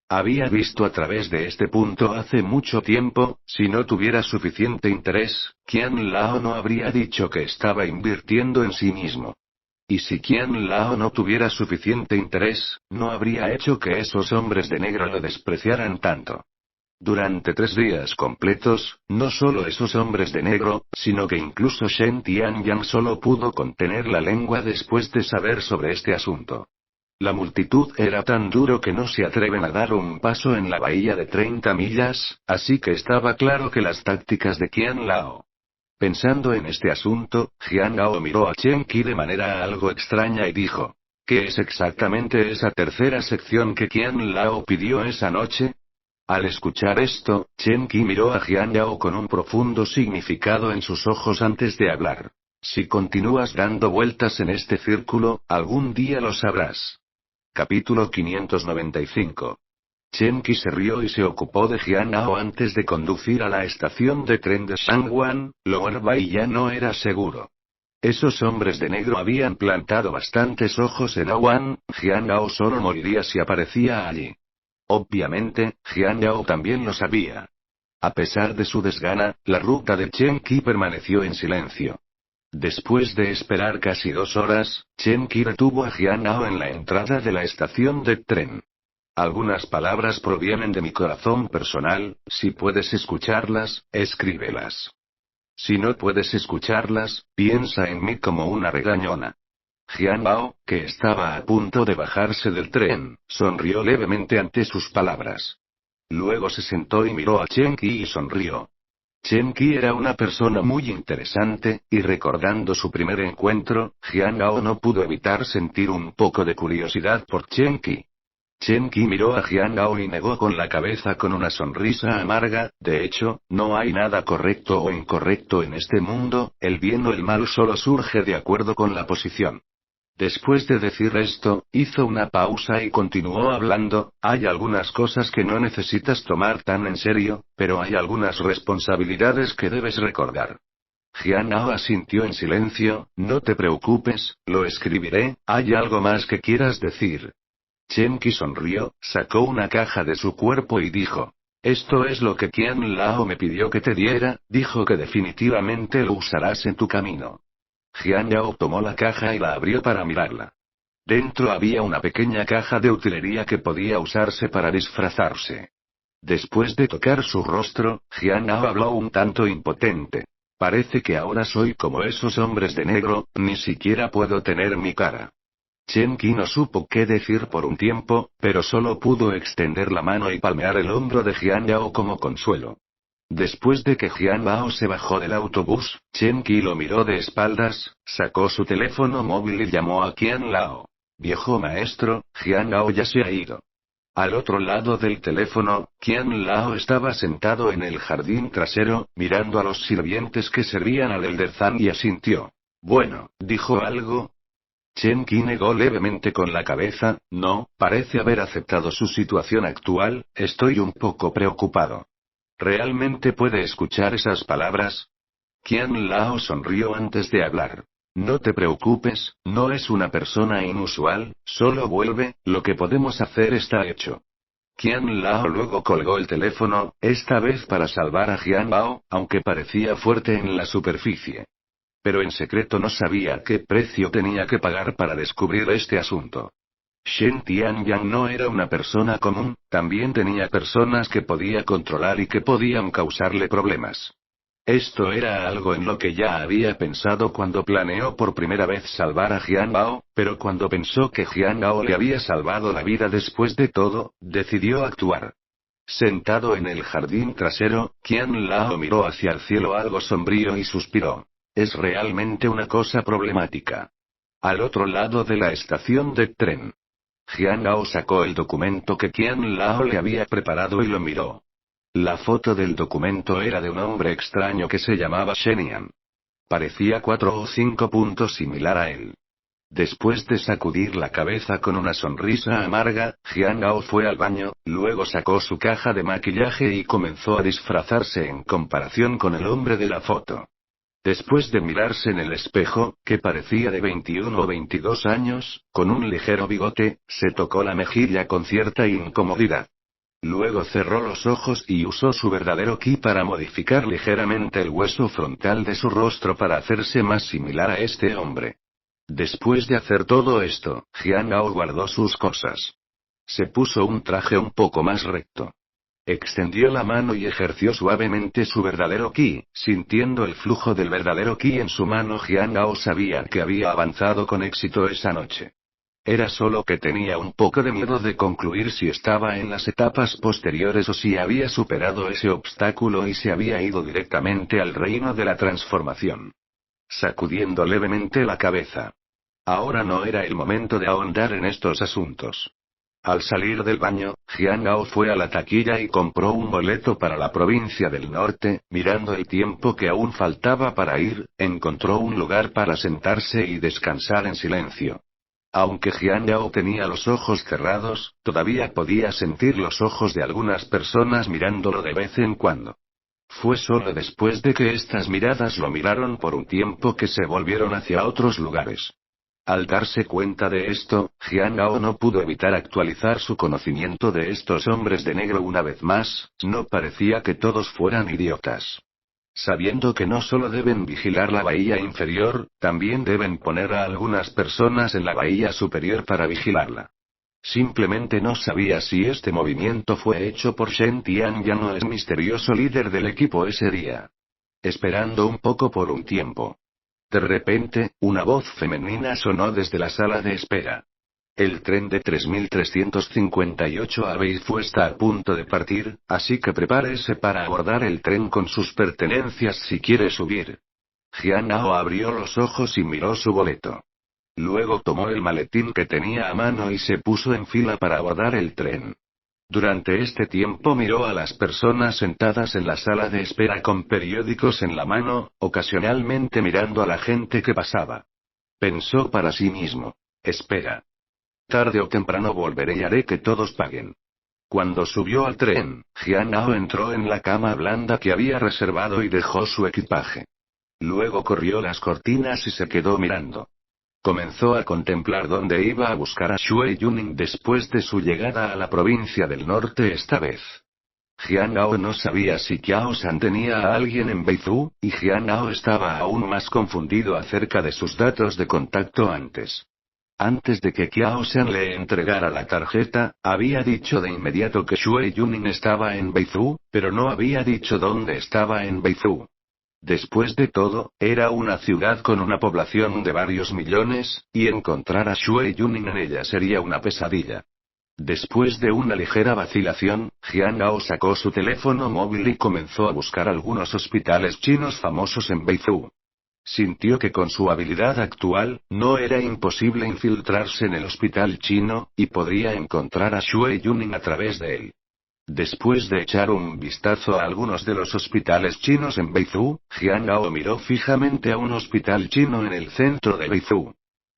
Speaker 1: Había visto a través de este punto hace mucho tiempo, si no tuviera suficiente interés, Qian Lao no habría dicho que estaba invirtiendo en sí mismo. Y si Qian Lao no tuviera suficiente interés, no habría hecho que esos hombres de negro lo despreciaran tanto. Durante 3 días completos, no solo esos hombres de negro, sino que incluso Shen Tianyang solo pudo contener la lengua después de saber sobre este asunto. La multitud era tan duro que no se atreven a dar un paso en la bahía de 30 millas, así que estaba claro que las tácticas de Qian Lao. Pensando en este asunto, Jian Ao miró a Chen Qi de manera algo extraña y dijo. ¿Qué es exactamente esa tercera sección que Qian Lao pidió esa noche? Al escuchar esto, Chen Qi miró a Jian Ao con un profundo significado en sus ojos antes de hablar. Si continúas dando vueltas en este círculo, algún día lo sabrás. Capítulo 595. Chen Qi se rió y se ocupó de Jian Ao antes de conducir a la estación de tren de Shangwan. Lower Bai ya no era seguro. Esos hombres de negro habían plantado bastantes ojos en Awan. Jian Ao solo moriría si aparecía allí. Obviamente, Jian Ao también lo sabía. A pesar de su desgana, la ruta de Chen Qi permaneció en silencio. Después de esperar casi 2 horas, Chen Qi retuvo a Jian Ao en la entrada de la estación de tren. Algunas palabras provienen de mi corazón personal, si puedes escucharlas, escríbelas. Si no puedes escucharlas, piensa en mí como una regañona. Jian Ao, que estaba a punto de bajarse del tren, sonrió levemente ante sus palabras. Luego se sentó y miró a Chen Qi y sonrió. Chen Qi era una persona muy interesante, y recordando su primer encuentro, Jian Ao no pudo evitar sentir un poco de curiosidad por Chen Qi. Chen Qi miró a Jian Ao y negó con la cabeza con una sonrisa amarga. De hecho, no hay nada correcto o incorrecto en este mundo, el bien o el mal solo surge de acuerdo con la posición. Después de decir esto, hizo una pausa y continuó hablando. Hay algunas cosas que no necesitas tomar tan en serio, pero hay algunas responsabilidades que debes recordar. Jian Ao asintió en silencio. No te preocupes, lo escribiré. ¿Hay algo más que quieras decir? Chen Qi sonrió, sacó una caja de su cuerpo y dijo. Esto es lo que Qian Lao me pidió que te diera, dijo que definitivamente lo usarás en tu camino. Jian Yao tomó la caja y la abrió para mirarla. Dentro había una pequeña caja de utilería que podía usarse para disfrazarse. Después de tocar su rostro, Jian Yao habló un tanto impotente. Parece que ahora soy como esos hombres de negro, ni siquiera puedo tener mi cara. Chen Qi no supo qué decir por un tiempo, pero solo pudo extender la mano y palmear el hombro de Jian Yao como consuelo. Después de que Jian Bao se bajó del autobús, Chen Qi lo miró de espaldas, sacó su teléfono móvil y llamó a Qian Lao. Viejo maestro, Jian Lao ya se ha ido. Al otro lado del teléfono, Qian Lao estaba sentado en el jardín trasero, mirando a los sirvientes que servían al Elder Zhang y asintió. Bueno, ¿dijo algo? Chen Qi negó levemente con la cabeza. No, parece haber aceptado su situación actual. Estoy un poco preocupado. ¿Realmente puede escuchar esas palabras? Qian Lao sonrió antes de hablar. No te preocupes, no es una persona inusual, solo vuelve, lo que podemos hacer está hecho. Qian Lao luego colgó el teléfono, esta vez para salvar a Jian Bao, aunque parecía fuerte en la superficie. Pero en secreto no sabía qué precio tenía que pagar para descubrir este asunto. Shen Tianyang no era una persona común, también tenía personas que podía controlar y que podían causarle problemas. Esto era algo en lo que ya había pensado cuando planeó por primera vez salvar a Jian Bao, pero cuando pensó que Jian Bao le había salvado la vida después de todo, decidió actuar. Sentado en el jardín trasero, Qian Lao miró hacia el cielo algo sombrío y suspiró. Es realmente una cosa problemática. Al otro lado de la estación de tren. Jian Lao sacó el documento que Qian Lao le había preparado y lo miró. La foto del documento era de un hombre extraño que se llamaba Shenian. Parecía 4 o 5 puntos similar a él. Después de sacudir la cabeza con una sonrisa amarga, Jian Gao fue al baño, luego sacó su caja de maquillaje y comenzó a disfrazarse en comparación con el hombre de la foto. Después de mirarse en el espejo, que parecía de 21 o 22 años, con un ligero bigote, se tocó la mejilla con cierta incomodidad. Luego cerró los ojos y usó su verdadero ki para modificar ligeramente el hueso frontal de su rostro para hacerse más similar a este hombre. Después de hacer todo esto, Jian Gao guardó sus cosas. Se puso un traje un poco más recto. Extendió la mano y ejerció suavemente su verdadero ki, sintiendo el flujo del verdadero ki en su mano. Jian Gao sabía que había avanzado con éxito esa noche. Era solo que tenía un poco de miedo de concluir si estaba en las etapas posteriores o si había superado ese obstáculo y se había ido directamente al reino de la transformación. Sacudiendo levemente la cabeza. Ahora no era el momento de ahondar en estos asuntos. Al salir del baño, Jian Gao fue a la taquilla y compró un boleto para la provincia del norte. Mirando el tiempo que aún faltaba para ir, encontró un lugar para sentarse y descansar en silencio. Aunque Jian Gao tenía los ojos cerrados, todavía podía sentir los ojos de algunas personas mirándolo de vez en cuando. Fue solo después de que estas miradas lo miraron por un tiempo que se volvieron hacia otros lugares. Al darse cuenta de esto, Jian Gao no pudo evitar actualizar su conocimiento de estos hombres de negro una vez más. No parecía que todos fueran idiotas. Sabiendo que no solo deben vigilar la bahía inferior, también deben poner a algunas personas en la bahía superior para vigilarla. Simplemente no sabía si este movimiento fue hecho por Shen Tianyang o el misterioso líder del equipo ese día. Esperando un poco por un tiempo. De repente, una voz femenina sonó desde la sala de espera. El tren de 3358 a Beifu está a punto de partir, así que prepárese para abordar el tren con sus pertenencias si quiere subir. Jian Gao abrió los ojos y miró su boleto. Luego tomó el maletín que tenía a mano y se puso en fila para abordar el tren. Durante este tiempo miró a las personas sentadas en la sala de espera con periódicos en la mano, ocasionalmente mirando a la gente que pasaba. Pensó para sí mismo. Espera. Tarde o temprano volveré y haré que todos paguen. Cuando subió al tren, Jian Gao entró en la cama blanda que había reservado y dejó su equipaje. Luego corrió las cortinas y se quedó mirando. Comenzó a contemplar dónde iba a buscar a Shui Yuning después de su llegada a la provincia del norte esta vez. Jian Gao no sabía si Qiao San tenía a alguien en Beifu, y Jian Gao estaba aún más confundido acerca de sus datos de contacto antes. Antes de que Qiao San le entregara la tarjeta, había dicho de inmediato que Shui Yuning estaba en Beifu, pero no había dicho dónde estaba en Beifu. Después de todo, era una ciudad con una población de varios millones, y encontrar a Shui Yuning en ella sería una pesadilla. Después de una ligera vacilación, Jian Gao sacó su teléfono móvil y comenzó a buscar algunos hospitales chinos famosos en Beifu. Sintió que con su habilidad actual, no era imposible infiltrarse en el hospital chino, y podría encontrar a Shui Yuning a través de él. Después de echar un vistazo a algunos de los hospitales chinos en Beizhou, Jiang Gao miró fijamente a un hospital chino en el centro de Beizhou.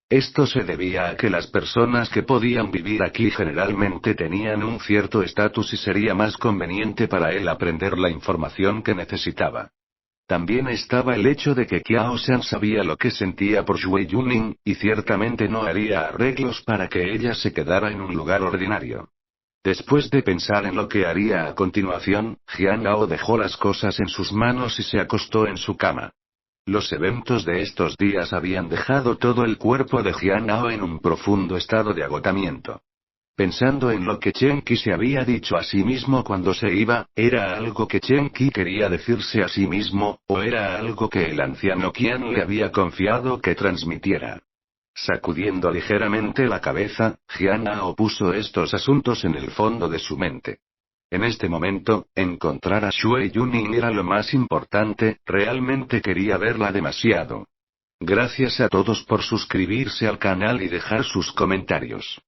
Speaker 1: Esto se debía a que las personas que podían vivir aquí generalmente tenían un cierto estatus y sería más conveniente para él aprender la información que necesitaba. También estaba el hecho de que Qiao Shan sabía lo que sentía por Shui Yuning, y ciertamente no haría arreglos para que ella se quedara en un lugar ordinario. Después de pensar en lo que haría a continuación, Jiang Gao dejó las cosas en sus manos y se acostó en su cama. Los eventos de estos días habían dejado todo el cuerpo de Jiang Gao en un profundo estado de agotamiento. Pensando en lo que Chen Qi se había dicho a sí mismo cuando se iba, ¿era algo que Chen Qi quería decirse a sí mismo, o era algo que el anciano Qian le había confiado que transmitiera? Sacudiendo ligeramente la cabeza, Jiang Gao puso estos asuntos en el fondo de su mente. En este momento, encontrar a Shui Yuning era lo más importante, realmente quería verla demasiado. Gracias a todos por suscribirse al canal y dejar sus comentarios.